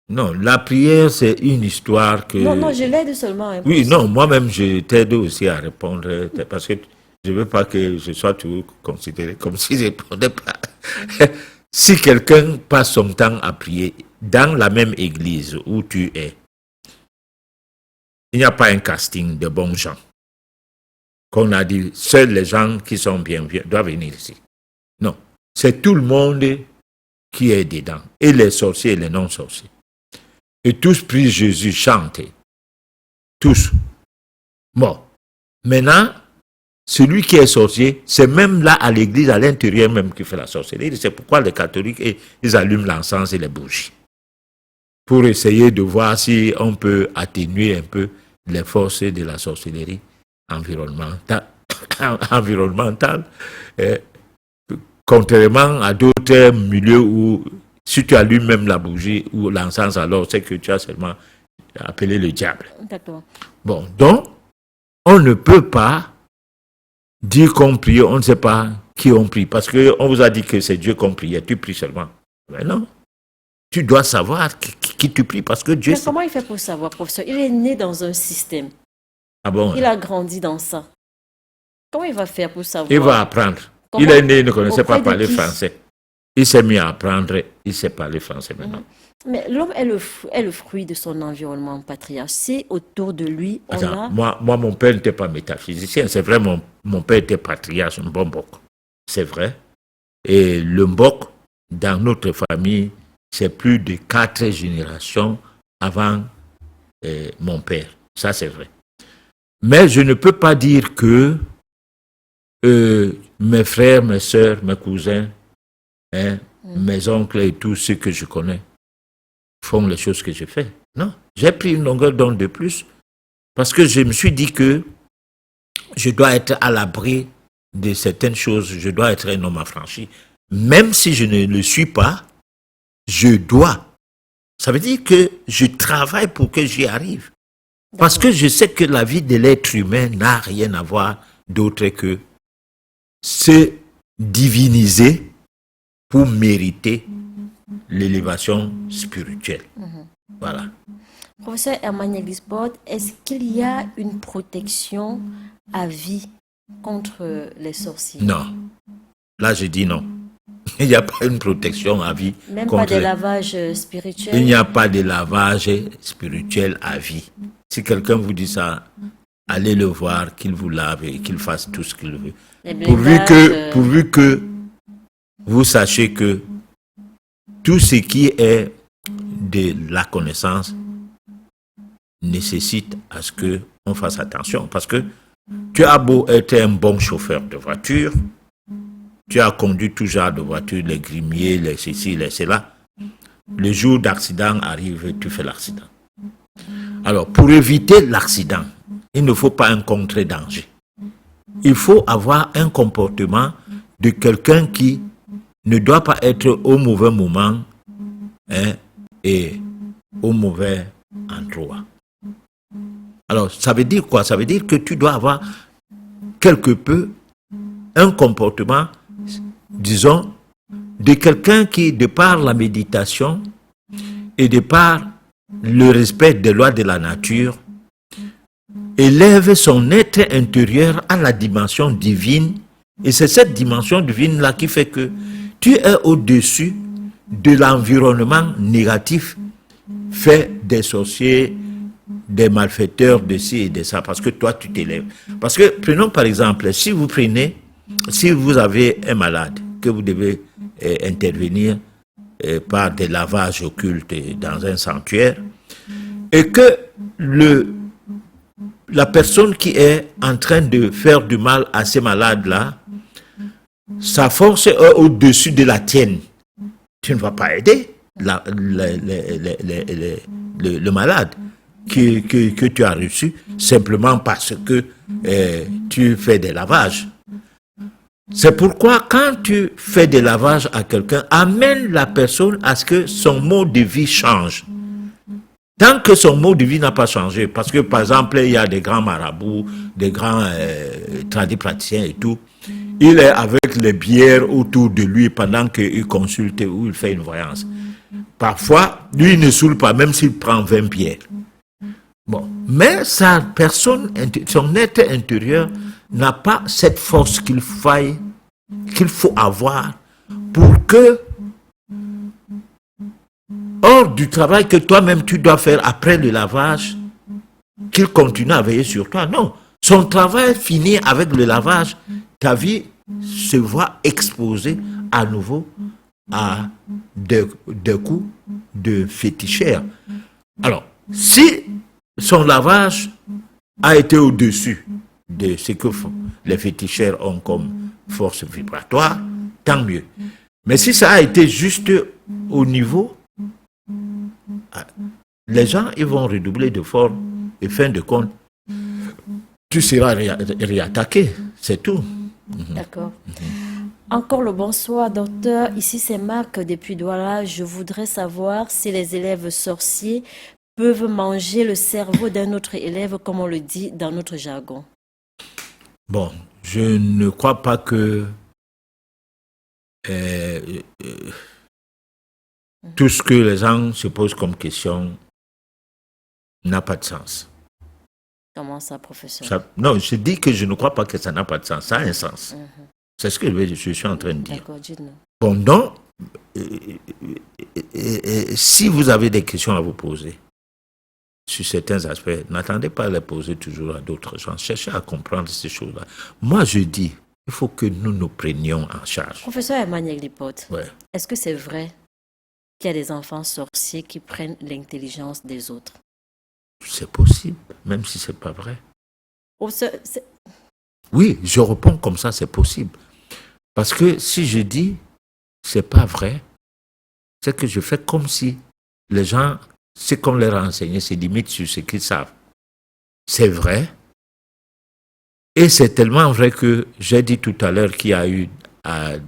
non, la prière, c'est une histoire que... Non, je l'aide seulement. Hein, Oui, pour ça. non, moi-même, je t'aide aussi à répondre parce que je ne veux pas que je sois toujours considéré comme si je ne répondais pas. Si quelqu'un passe son temps à prier dans la même église où tu es, il n'y a pas un casting de bons gens. Qu'on a dit, seuls les gens qui sont bien doivent venir ici. Non, c'est tout le monde qui est dedans, et les sorciers et les non-sorciers. Et tous prient Jésus, chantent. Tous. Bon, maintenant, celui qui est sorcier, c'est même là à l'église, à l'intérieur même, qui fait la sorcellerie. C'est pourquoi les catholiques, ils allument l'encens et les bougies. Pour essayer de voir si on peut atténuer un peu les forces de la sorcellerie environnementale. Contrairement à d'autres milieux où, si tu allumes même la bougie ou l'encens, alors c'est que tu as seulement appelé le diable. D'accord. Bon, donc, on ne peut pas dire qu'on prie, on ne sait pas qui on prie. Parce qu'on vous a dit que c'est Dieu qu'on prie, tu pries seulement. Mais non. Tu dois savoir qui tu pries parce que Dieu... Mais comment il fait pour savoir, professeur? Il est né dans un système. Ah bon? Il a grandi dans ça. Comment il va faire pour savoir? Il va apprendre. Comment? Il est né, il ne connaissait pas Auprès de parler qui? français. Il s'est mis à apprendre, il sait parler français maintenant. Mais l'homme est le fruit de son environnement patriarcal. C'est autour de lui, on Attends, a... moi, mon père n'était pas métaphysicien. C'est vrai, mon père était patriarche, un bon Mbok. C'est vrai. Et le Mbok, dans notre famille, c'est plus de 4 générations avant mon père. Ça, c'est vrai. Mais je ne peux pas dire que mes frères, mes soeurs, mes cousins, mes oncles et tous ceux que je connais font les choses que je fais. Non, j'ai pris une longueur d'onde de plus parce que je me suis dit que je dois être à l'abri de certaines choses, je dois être un homme affranchi. Même si je ne le suis pas, je dois. Ça veut dire que je travaille pour que j'y arrive. Parce que je sais que la vie de l'être humain n'a rien à voir d'autre que se diviniser pour mériter l'élévation spirituelle. Voilà. Professeur Herman Gisbord, est-ce qu'il y a une protection à vie contre les sorciers? Non. Là, je dis non. Il n'y a pas une protection à vie. Même contre pas de lavage spirituel? Il n'y a pas de lavage spirituel à vie. Si quelqu'un vous dit ça, allez le voir, qu'il vous lave et qu'il fasse tout ce qu'il veut. Pourvu que vous sachiez que tout ce qui est de la connaissance nécessite à ce qu'on fasse attention. Parce que tu as beau être un bon chauffeur de voiture, tu as conduit tout genre de voiture, les grimiers, les ceci, les cela. Le jour d'accident arrive et tu fais l'accident. Alors, pour éviter l'accident, il ne faut pas un contre-danger. Il faut avoir un comportement de quelqu'un qui ne doit pas être au mauvais moment et au mauvais endroit. Alors, ça veut dire quoi? Ça veut dire que tu dois avoir quelque peu un comportement, disons, de quelqu'un qui, de par la méditation et de par le respect des lois de la nature, élève son être intérieur à la dimension divine. Et c'est cette dimension divine-là qui fait que tu es au-dessus de l'environnement négatif fait des sorciers, des malfaiteurs de ci et de ça, parce que toi, tu t'élèves. Parce que, prenons par exemple, si vous avez un malade, que vous devez intervenir par des lavages occultes dans un sanctuaire, et que la personne qui est en train de faire du mal à ces malades-là, sa force est au-dessus de la tienne. Tu ne vas pas aider le malade que tu as reçu simplement parce que tu fais des lavages. C'est pourquoi quand tu fais des lavages à quelqu'un, amène la personne à ce que son mode de vie change. Tant que son mode de vie n'a pas changé, parce que par exemple, il y a des grands marabouts, des grands tradipraticiens et tout, il est avec les bières autour de lui pendant qu'il consulte ou il fait une voyance. Parfois, lui, il ne saoule pas, même s'il prend 20 bières. Bon, mais sa personne, son être intérieur n'a pas cette force qu'il faut avoir pour que, hors du travail que toi-même tu dois faire après le lavage, qu'il continue à veiller sur toi. Non, son travail finit avec le lavage, ta vie se voit exposée à nouveau à des coups de féticheurs. Alors, si son lavage a été au-dessus de ce que les féticheurs ont comme force vibratoire, tant mieux. Mais si ça a été juste au niveau, les gens ils vont redoubler de force et fin de compte, tu seras réattaqué, c'est tout. D'accord. Encore le bonsoir, docteur. Ici, c'est Marc depuis Douala. Je voudrais savoir si les élèves sorciers peuvent manger le cerveau d'un autre élève, comme on le dit dans notre jargon? Bon, je ne crois pas que tout ce que les gens se posent comme question n'a pas de sens. Comment ça, professeur? Non, je dis que je ne crois pas que ça n'a pas de sens. Ça a un sens. C'est ce que je suis en train de dire. D'accord, dites-nous. Bon, donc, si vous avez des questions à vous poser sur certains aspects, n'attendez pas à les poser toujours à d'autres gens. Cherchez à comprendre ces choses-là. Moi, je dis, il faut que nous nous prenions en charge. Professeur Emmanuel Lipote, Ouais. est-ce que c'est vrai qu'il y a des enfants sorciers qui prennent l'intelligence des autres? C'est possible, même si c'est pas vrai. Oh, Oui, je réponds comme ça, c'est possible. Parce que si je dis c'est pas vrai, c'est que je fais comme si les gens, c'est qu'on leur a enseigné, c'est limite sur ce qu'ils savent. C'est vrai. Et c'est tellement vrai que j'ai dit tout à l'heure qu'il y a eu à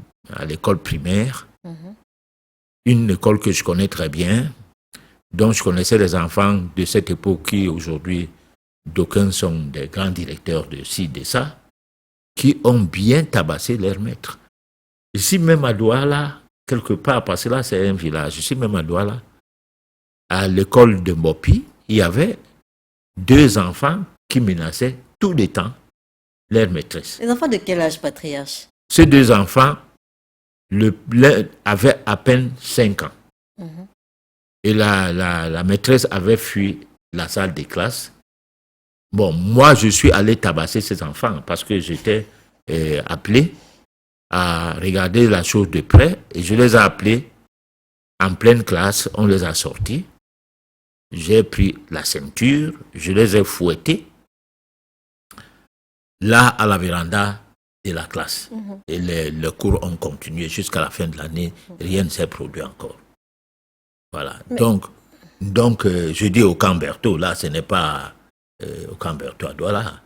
l'école primaire, une école que je connais très bien, dont je connaissais les enfants de cette époque qui aujourd'hui, d'aucuns sont des grands directeurs de ci, de ça, qui ont bien tabassé leurs maîtres. Ici même à Douala, quelque part, parce que là c'est un village, ici même à Douala, à l'école de Mopi, il y avait 2 enfants qui menaçaient tout le temps leur maîtresse. Les enfants de quel âge, patriarche? Ces 2 enfants, l'un avait à peine 5 ans. Et la maîtresse avait fui la salle des classes. Bon, moi, je suis allé tabasser ces enfants parce que j'étais appelé à regarder la chose de près et je les ai appelés en pleine classe, on les a sortis. J'ai pris la ceinture, je les ai fouettés là à la véranda de la classe. Et les cours ont continué jusqu'à la fin de l'année, rien ne s'est produit encore. Voilà. Mais... Donc je dis au Camberto, là, ce n'est pas au Camberto à Douala.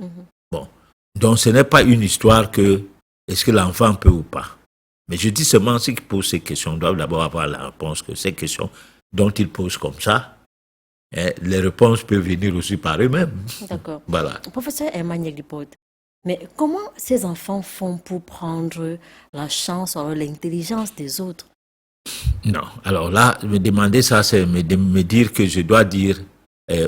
Bon. Donc, ce n'est pas une histoire que est-ce que l'enfant peut ou pas. Mais je dis seulement ceux qui posent ces questions doivent d'abord avoir la réponse que ces questions dont ils posent comme ça, les réponses peuvent venir aussi par eux-mêmes. D'accord. Voilà. Professeur Emmanuel Lipote, mais comment ces enfants font pour prendre la chance ou l'intelligence des autres? Non. Alors là, me demander ça, c'est me dire que je dois dire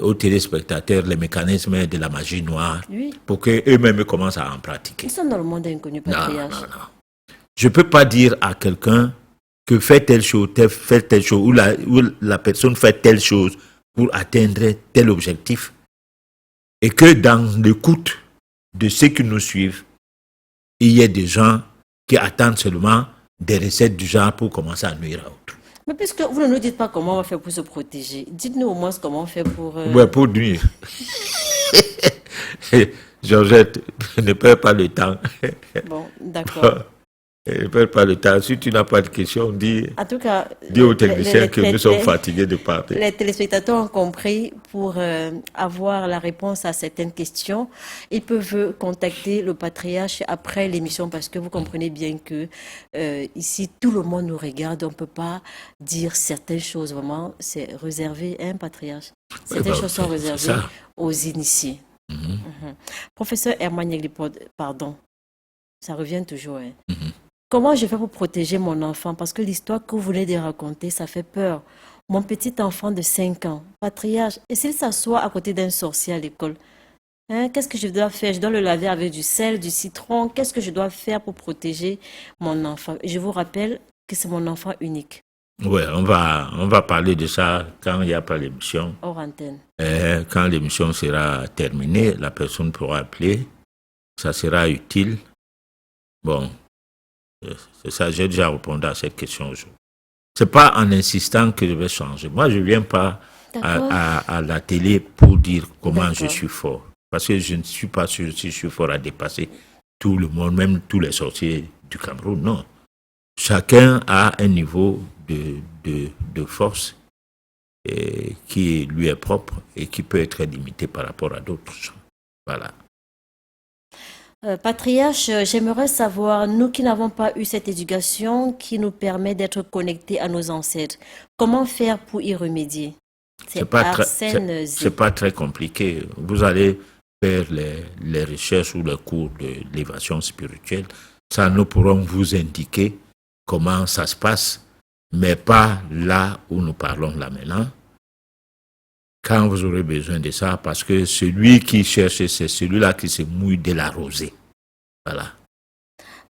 aux téléspectateurs les mécanismes de la magie noire pour qu'eux-mêmes commencent à en pratiquer. Ils sont dans le monde inconnu, patriarche. Non. Je ne peux pas dire à quelqu'un que fait telle chose, ou la personne fait telle chose pour atteindre tel objectif et que dans l'écoute de ceux qui nous suivent, il y ait des gens qui attendent seulement des recettes du genre pour commencer à nuire à autrui. Mais puisque vous ne nous dites pas comment on va faire pour se protéger, dites-nous au moins comment on fait pour... Ouais, pour nuire. Georgette, ne perds pas le temps. Bon, d'accord. Ne perds pas le temps. Si tu n'as pas de questions, dis aux techniciens que nous sommes fatigués de parler. Les téléspectateurs ont compris, pour avoir la réponse à certaines questions, ils peuvent contacter le patriarche après l'émission parce que vous comprenez bien que ici, tout le monde nous regarde. On ne peut pas dire certaines choses. Vraiment, c'est réservé, hein, patriarche? Certaines choses sont réservées aux initiés. Professeur Emmanuel Lipote, pardon, ça revient toujours. Hein. Comment je fais pour protéger mon enfant? Parce que l'histoire que vous venez de raconter, ça fait peur. Mon petit enfant de 5 ans, patriarche, et s'il s'assoit à côté d'un sorcier à l'école, hein, qu'est-ce que je dois faire? Je dois le laver avec du sel, du citron. Qu'est-ce que je dois faire pour protéger mon enfant? Je vous rappelle que c'est mon enfant unique. Oui, on va parler de ça quand il n'y a pas l'émission. Hors antenne. Quand l'émission sera terminée, la personne pourra appeler. Ça sera utile. Bon. C'est ça, j'ai déjà répondu à cette question aujourd'hui. Ce n'est pas en insistant que je vais changer. Moi, je ne viens pas à la télé pour dire comment je suis fort. Parce que je ne suis pas sûr si je suis fort à dépasser tout le monde, même tous les sorciers du Cameroun. Non. Chacun a un niveau de force qui lui est propre et qui peut être limité par rapport à d'autres gens. Voilà. Patriarche, j'aimerais savoir, nous qui n'avons pas eu cette éducation qui nous permet d'être connectés à nos ancêtres, comment faire pour y remédier? C'est Arsène c'est Z. pas très compliqué. Vous allez faire les recherches ou les cours de l'élévation spirituelle. Ça, nous pourrons vous indiquer comment ça se passe, mais pas là où nous parlons là maintenant. Quand vous aurez besoin de ça, parce que celui qui cherche, c'est celui-là qui se mouille de la rosée. Voilà.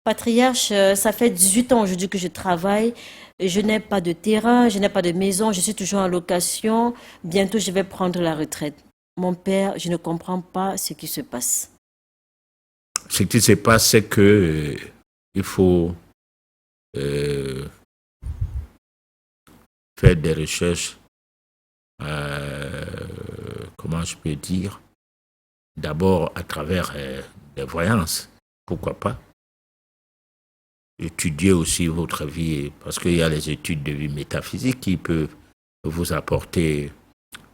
Patriarche, ça fait 18 ans aujourd'hui que je travaille. Je n'ai pas de terrain, je n'ai pas de maison, je suis toujours en location. Bientôt, je vais prendre la retraite. Mon père, je ne comprends pas ce qui se passe. Ce qui se passe, c'est que il faut faire des recherches, comment je peux dire, d'abord à travers des voyances, pourquoi pas. Étudier aussi votre vie, parce qu'il y a les études de vie métaphysique qui peuvent vous apporter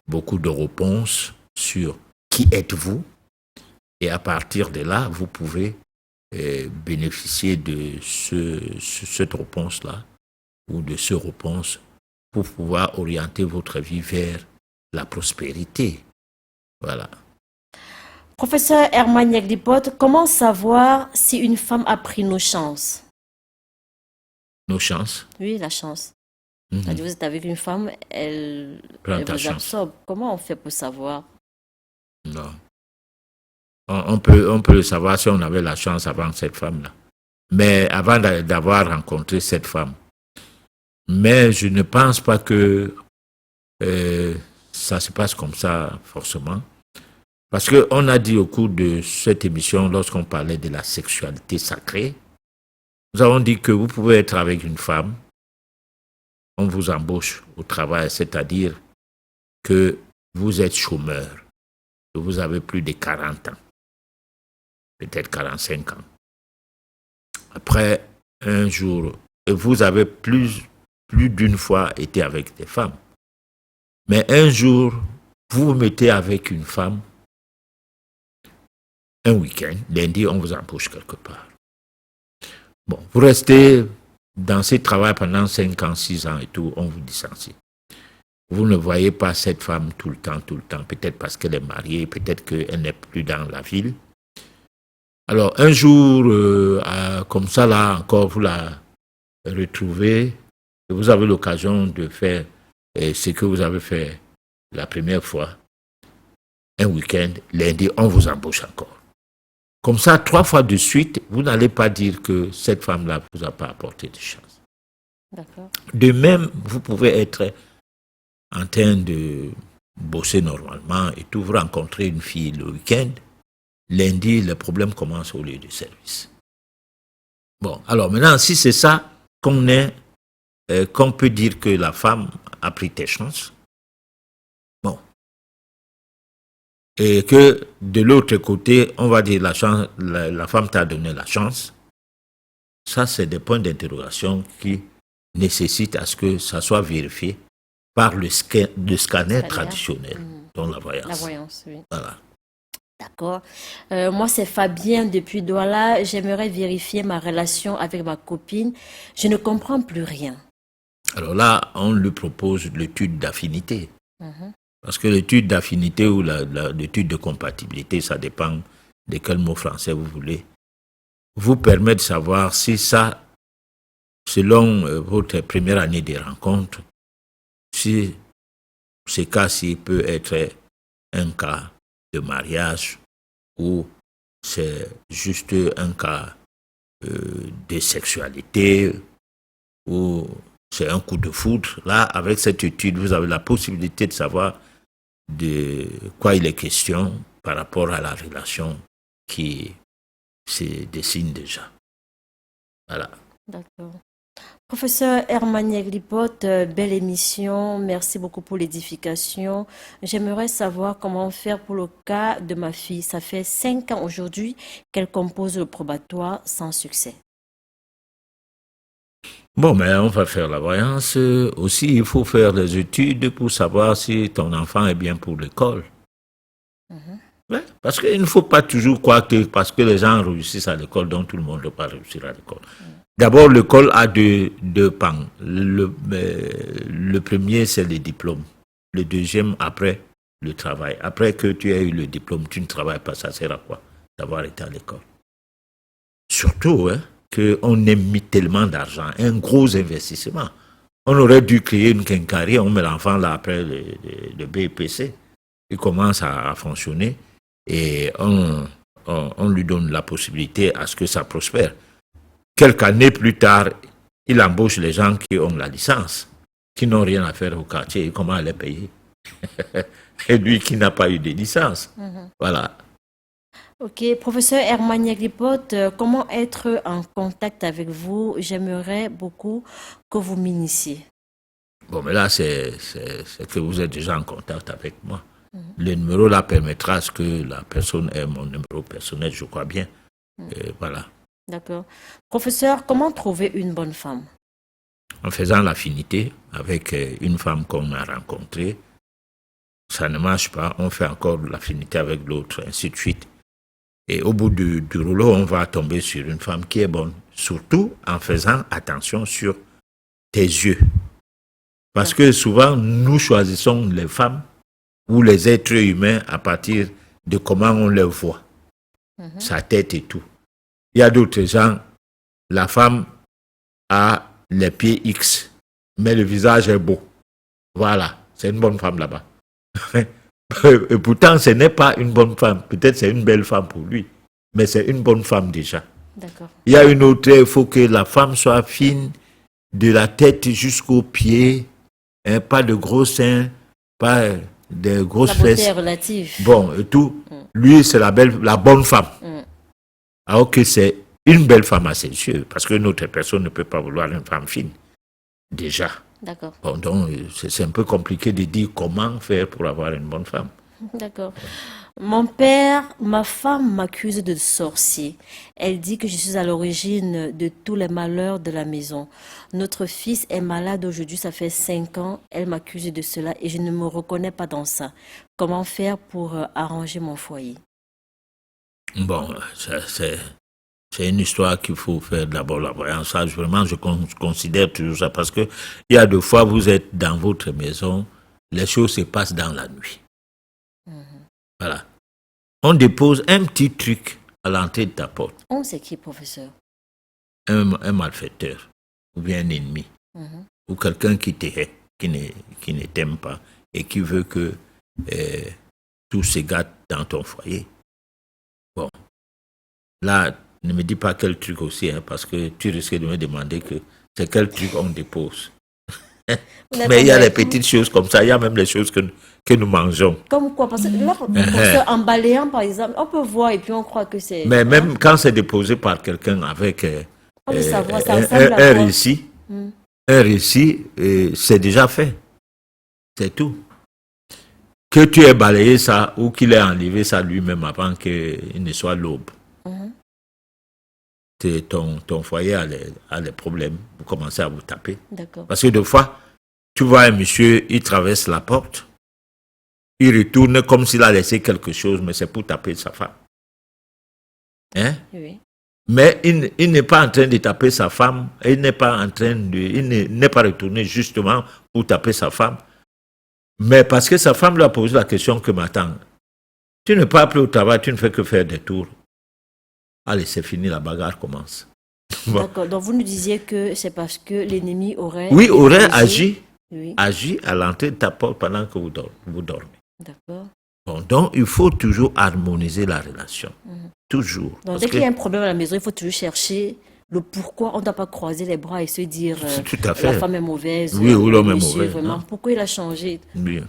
beaucoup de réponses sur qui êtes-vous, et à partir de là, vous pouvez bénéficier de cette réponse-là, ou de ce réponse, pour pouvoir orienter votre vie vers la prospérité. Voilà. Professeur Herman Yaglipote, comment savoir si une femme a pris nos chances? Nos chances. Oui, la chance. C'est-à-dire, vous êtes avec une femme, elle vous absorbe. Comment on fait pour savoir? Non. On peut le savoir si on avait la chance avant cette femme-là. Mais avant d'avoir rencontré cette femme. Mais je ne pense pas que ça se passe comme ça, forcément. Parce qu'on a dit au cours de cette émission, lorsqu'on parlait de la sexualité sacrée, nous avons dit que vous pouvez être avec une femme, on vous embauche au travail, c'est-à-dire que vous êtes chômeur, que vous avez plus de 40 ans, peut-être 45 ans. Après un jour, vous avez plus d'une fois été avec des femmes. Mais un jour, vous vous mettez avec une femme, un week-end, lundi, on vous embauche quelque part. Bon, vous restez dans ce travail pendant 5 ans, 6 ans et tout, on vous licencie. Vous ne voyez pas cette femme tout le temps, peut-être parce qu'elle est mariée, peut-être qu'elle n'est plus dans la ville. Alors, un jour, comme ça, là, encore, vous la retrouvez, et vous avez l'occasion de faire ce que vous avez fait la première fois. Un week-end, lundi, on vous embauche encore. Comme ça, 3 fois de suite, vous n'allez pas dire que cette femme-là ne vous a pas apporté de chance. D'accord. De même, vous pouvez être en train de bosser normalement et tout, vous rencontrez une fille le week-end. Lundi, le problème commence au lieu de service. Bon, alors maintenant, si c'est ça qu'on peut dire que la femme a pris tes chances, bon, et que de l'autre côté, on va dire la femme t'a donné la chance, ça c'est des points d'interrogation qui nécessitent à ce que ça soit vérifié par le scanner traditionnel, dont la voyance. La voyance, oui. Voilà. D'accord. Moi, c'est Fabien depuis Douala. J'aimerais vérifier ma relation avec ma copine. Je ne comprends plus rien. Alors là, on lui propose l'étude d'affinité. Parce que l'étude d'affinité ou l'étude de compatibilité, ça dépend de quel mot français vous voulez, vous permet de savoir si ça, selon votre première année de rencontre, si ce cas-ci peut être un cas de mariage ou c'est juste un cas de sexualité ou c'est un coup de foudre. Là, avec cette étude, vous avez la possibilité de savoir de quoi il est question par rapport à la relation qui se dessine déjà. Voilà. D'accord. Professeur Herman Yaglipote, belle émission. Merci beaucoup pour l'édification. J'aimerais savoir comment faire pour le cas de ma fille. Ça fait 5 ans aujourd'hui qu'elle compose le probatoire sans succès. Bon, mais on va faire la voyance. Aussi, il faut faire des études pour savoir si ton enfant est bien pour l'école. Ouais, parce qu'il ne faut pas toujours croire que parce que les gens réussissent à l'école, donc tout le monde ne peut pas réussir à l'école. D'abord, l'école a deux pans. Le premier, c'est le diplôme. le deuxième après le travail. Après que tu aies eu le diplôme, tu ne travailles pas, ça sert à quoi d'avoir été à l'école? Surtout qu'on ait mis tellement d'argent, un gros investissement. On aurait dû créer une quincaillerie, on met l'enfant là après le BPC, il commence à fonctionner et on lui donne la possibilité à ce que ça prospère. Quelques années plus tard, il embauche les gens qui ont la licence, qui n'ont rien à faire au quartier, comment les payer? Et lui qui n'a pas eu de licence. Voilà. Ok, professeur Herman Yaglipote, comment être en contact avec vous? J'aimerais beaucoup que vous m'initiez. Bon, mais là, c'est que vous êtes déjà en contact avec moi. Le numéro là permettra à ce que la personne ait mon numéro personnel, je crois bien. Voilà. D'accord. Professeur, comment trouver une bonne femme? En faisant l'affinité avec une femme qu'on a rencontrée, ça ne marche pas, on fait encore l'affinité avec l'autre, ainsi de suite. Et au bout du rouleau, on va tomber sur une femme qui est bonne, surtout en faisant attention sur tes yeux. Parce que souvent, nous choisissons les femmes ou les êtres humains à partir de comment on les voit, sa tête et tout. Il y a d'autres gens, la femme a les pieds X, mais le visage est beau. Voilà, c'est une bonne femme là-bas. Et pourtant, ce n'est pas une bonne femme. Peut-être c'est une belle femme pour lui, mais c'est une bonne femme déjà. D'accord. Il y a une autre, il faut que la femme soit fine, de la tête jusqu'aux pieds, pas de gros seins, pas de grosses La beauté fesses. est relative. Bon, et tout. Lui, c'est la bonne femme. Alors que c'est une belle femme à ses yeux, parce que notre personne ne peut pas vouloir une femme fine. Déjà. D'accord. Bon, donc, c'est un peu compliqué de dire comment faire pour avoir une bonne femme. D'accord. Ma femme m'accuse de sorcier. Elle dit que je suis à l'origine de tous les malheurs de la maison. Notre fils est malade aujourd'hui, ça fait 5 ans. Elle m'accuse de cela et je ne me reconnais pas dans ça. Comment faire pour arranger mon foyer? Bon, c'est une histoire qu'il faut faire d'abord la voyance. Ça, vraiment, je considère toujours ça parce que il y a des fois, vous êtes dans votre maison, les choses se passent dans la nuit. Voilà. On dépose un petit truc à l'entrée de ta porte. On sait qui, professeur? Un malfaiteur, ou bien un ennemi, ou quelqu'un qui te hait, qui ne t'aime pas et qui veut que tout se gâte dans ton foyer. Bon. Là, ne me dis pas quel truc aussi, parce que tu risques de me demander que c'est quel truc on dépose. Mais il y a les petites choses comme ça, il y a même les choses que nous mangeons. Comme quoi? Parce que là, en balayant, par exemple, on peut voir et puis on croit que c'est... Mais même quand c'est déposé par quelqu'un avec on veut savoir, ça ressemble à quoi? un récit, c'est déjà fait. C'est tout. Que tu aies balayé ça ou qu'il ait enlevé ça lui-même avant qu'il ne soit l'aube. Ton foyer a les problèmes. Vous commencez à vous taper. D'accord. Parce que des fois, tu vois un monsieur, il traverse la porte, il retourne comme s'il a laissé quelque chose, mais c'est pour taper sa femme. Hein? Oui. Mais il n'est pas en train de taper sa femme, il n'est pas retourné justement pour taper sa femme. Mais parce que sa femme lui a posé la question que m'attend. Tu n'es pas appelé au travail, tu ne fais que faire des tours. Allez, c'est fini, la bagarre commence. Bon. D'accord, donc vous nous disiez que c'est parce que l'ennemi aurait... Oui, aurait agi à l'entrée de ta porte pendant que vous dormez. D'accord. Bon, donc, il faut toujours harmoniser la relation. Toujours. Donc, dès qu'il y a un problème à la maison, il faut toujours chercher le pourquoi. On ne doit pas croiser les bras et se dire tout à fait. La femme est mauvaise. Oui, ou l'homme est monsieur, mauvais. Vraiment, pourquoi il a changé? Oui,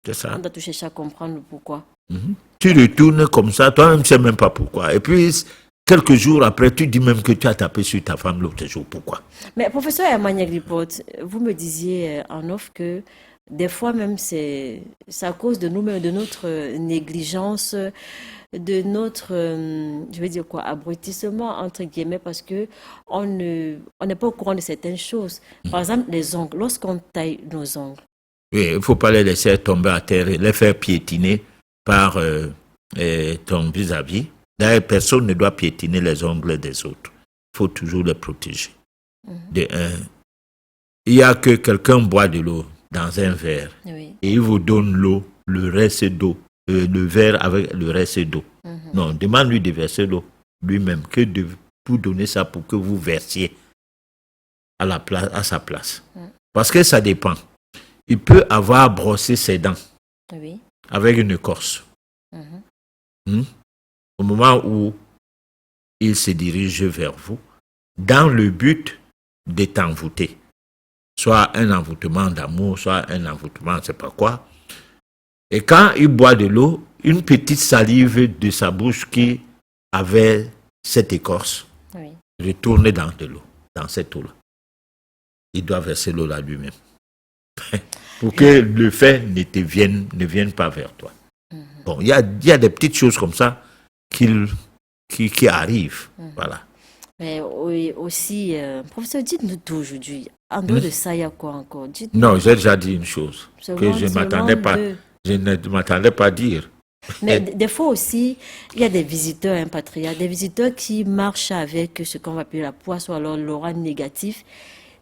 c'est ça. On doit tout chercher à comprendre le pourquoi. Tu retournes comme ça, toi-même, tu ne sais même pas pourquoi. Et puis, quelques jours après, tu dis même que tu as tapé sur ta femme l'autre jour. Pourquoi? Mais professeur Herman Yaglipote, vous me disiez en off que des fois même c'est à cause de nous-mêmes, de notre négligence, de notre, je vais dire quoi, abrutissement entre guillemets, parce que on n'est pas au courant de certaines choses. Par exemple, les ongles. Lorsqu'on taille nos ongles. Oui, il ne faut pas les laisser tomber à terre et les faire piétiner par ton vis-à-vis. D'ailleurs, personne ne doit piétiner les ongles des autres. Il faut toujours les protéger. De un, il y a que quelqu'un boit de l'eau. dans un verre Oui. et il vous donne l'eau, le reste d'eau, le verre avec le reste d'eau. Non, demande-lui de verser l'eau lui-même que de vous donner ça pour que vous versiez à sa place. Parce que ça dépend. Il peut avoir brossé ses dents Oui. avec une écorce. Au moment où il se dirige vers vous, dans le but de t'envoûter. Soit un envoûtement d'amour, soit un envoûtement, je ne sais pas quoi. Et quand il boit de l'eau, une petite salive de sa bouche qui avait cette écorce Oui. retourne dans de l'eau, dans cette eau-là. Il doit verser l'eau là lui-même. Pour que le fait ne vienne pas vers toi. Bon, il y a des petites choses comme ça qui arrivent. Voilà. Mais oui, aussi, professeur, dites-nous tout aujourd'hui. En dehors de ça, il y a quoi encore? Non, j'ai déjà dit une chose que je ne m'attendais pas. De... Je ne m'attendais pas à dire. Mais des fois aussi, il y a des visiteurs impatriates, des visiteurs qui marchent avec ce qu'on va appeler la poisse ou alors l'aura négatif.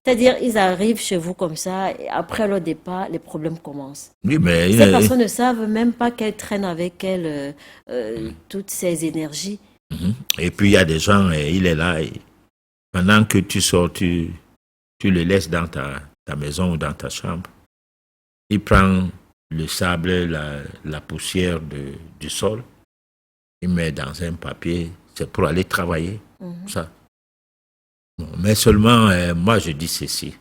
C'est-à-dire, ils arrivent chez vous comme ça, et après leur départ, les problèmes commencent. Oui, mais Ces personnes ne savent même pas qu'elles traînent avec elles toutes ces énergies. Et puis, il y a des gens, il est là, et pendant que tu sors, tu le laisses dans ta maison ou dans ta chambre. Il prend le sable, la poussière du sol, il met dans un papier, c'est pour aller travailler, ça. Bon, mais seulement, moi je dis ceci,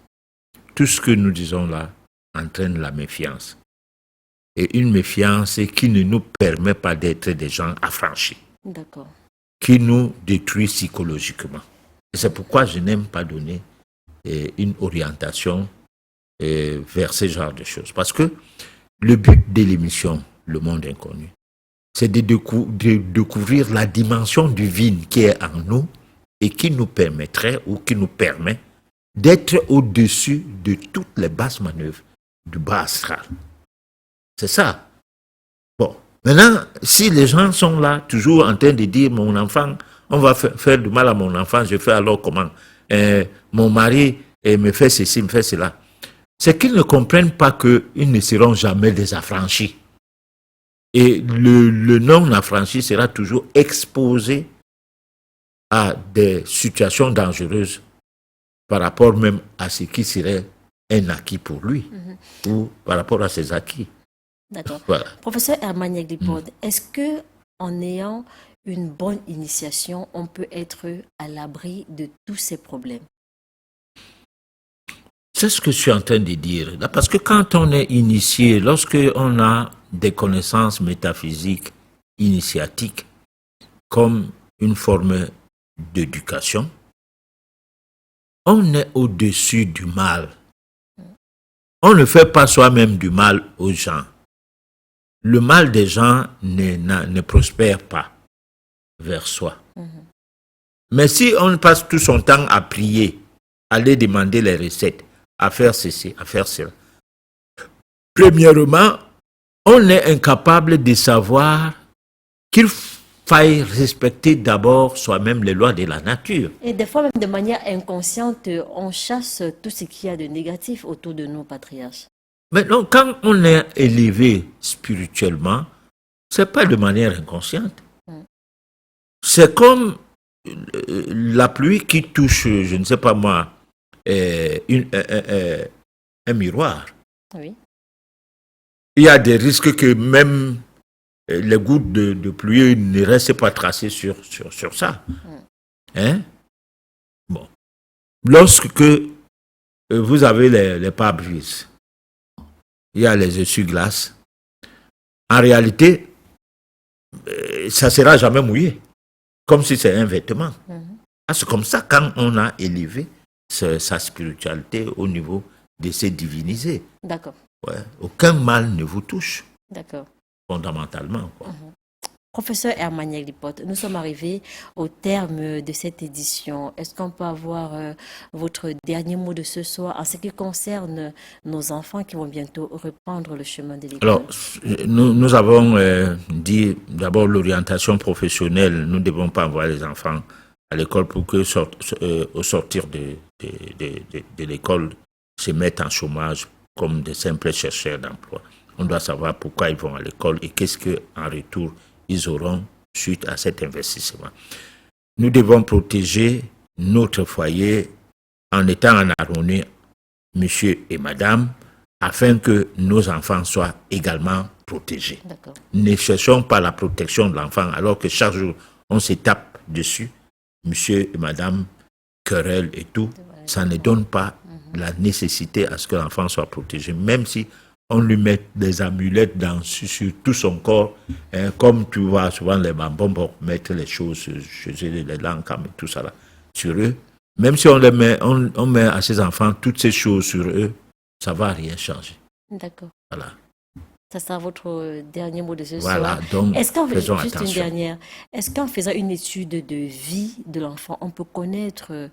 tout ce que nous disons là entraîne la méfiance. Et une méfiance qui ne nous permet pas d'être des gens affranchis. D'accord. Qui nous détruit psychologiquement. Et c'est pourquoi je n'aime pas donner une orientation vers ce genre de choses. Parce que le but de l'émission Le Monde Inconnu, c'est de découvrir la dimension divine qui est en nous et qui nous permettrait ou qui nous permet d'être au-dessus de toutes les basses manœuvres du bas astral. C'est ça. Bon, maintenant, si les gens sont là, toujours en train de dire, mon enfant, on va faire du mal à mon enfant, je fais alors comment? Mon mari me fait ceci, me fait cela. C'est qu'ils ne comprennent pas qu'ils ne seront jamais des affranchis. Et le non-affranchi sera toujours exposé à des situations dangereuses par rapport même à ce qui serait un acquis pour lui ou par rapport à ses acquis. D'accord. Voilà. Professeur Herman Yaglipod, est-ce que en ayant une bonne initiation, on peut être à l'abri de tous ces problèmes? C'est ce que je suis en train de dire. Là, parce que quand on est initié, lorsqu'on a des connaissances métaphysiques initiatiques comme une forme d'éducation, on est au-dessus du mal. On ne fait pas soi-même du mal aux gens. Le mal des gens ne prospère pas vers soi. Mais si on passe tout son temps à prier, à aller demander les recettes, à faire ceci, à faire cela, premièrement, on est incapable de savoir qu'il faille respecter d'abord soi-même les lois de la nature. Et des fois, même de manière inconsciente, on chasse tout ce qu'il y a de négatif autour de nos patriarches. Maintenant, quand on est élevé spirituellement, c'est pas de manière inconsciente. C'est comme la pluie qui touche, je ne sais pas moi, un miroir. Oui. Il y a des risques que même les gouttes de pluie ne restent pas tracées sur ça. Hein? Bon. Lorsque vous avez les pare-brises, il y a les essuie-glaces. En réalité, ça ne sera jamais mouillé, comme si c'est un vêtement. C'est comme ça quand on a élevé sa spiritualité au niveau de se diviniser. D'accord. Ouais. Aucun mal ne vous touche. D'accord. Fondamentalement, quoi. Professeur Herman Yaglipod, nous sommes arrivés au terme de cette édition. Est-ce qu'on peut avoir votre dernier mot de ce soir en ce qui concerne nos enfants qui vont bientôt reprendre le chemin de l'école? Alors, nous avons dit d'abord l'orientation professionnelle. Nous ne devons pas envoyer les enfants à l'école pour que au sortir de l'école se mettent en chômage comme des simples chercheurs d'emploi. On doit savoir pourquoi ils vont à l'école et qu'est-ce qu'en retour ils auront suite à cet investissement. Nous devons protéger notre foyer en étant en harmonie, monsieur et madame, afin que nos enfants soient également protégés. D'accord. Ne cherchons pas la protection de l'enfant alors que chaque jour on se tape dessus, monsieur et madame, querelle et tout. Ça ne donne pas la nécessité à ce que l'enfant soit protégé, même si on lui met des amulettes sur tout son corps, hein, comme tu vois souvent les bambins pour mettre les choses chez eux, les lancams et tout ça là, sur eux. Même si on met à ces enfants toutes ces choses sur eux, ça ne va rien changer. D'accord. Voilà. Ça sera votre dernier mot de ce Voilà, soir. donc faisons juste attention. une dernière. Est-ce qu'en faisant une étude de vie de l'enfant, on peut connaître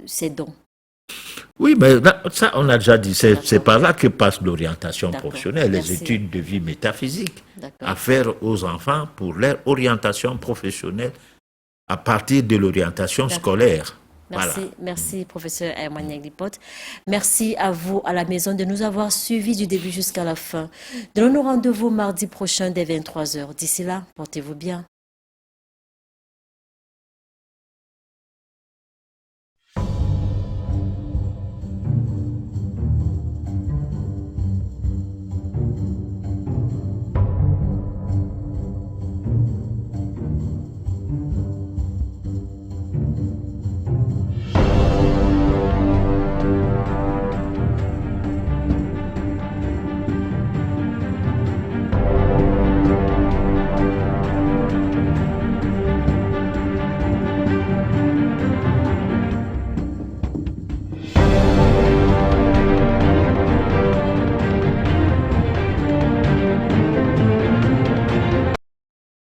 ses dons? Oui, mais là, ça, on a déjà dit, c'est D'accord. par là que passe l'orientation D'accord. professionnelle, les Merci. études de vie métaphysique D'accord. à faire aux enfants pour leur orientation professionnelle à partir de l'orientation D'accord. scolaire. Merci, Voilà. merci, professeur Emmanuel Glipote. Merci à vous, à la maison, de nous avoir suivis du début jusqu'à la fin. Donnons-nous rendez-vous mardi prochain dès 23h. D'ici là, portez-vous bien.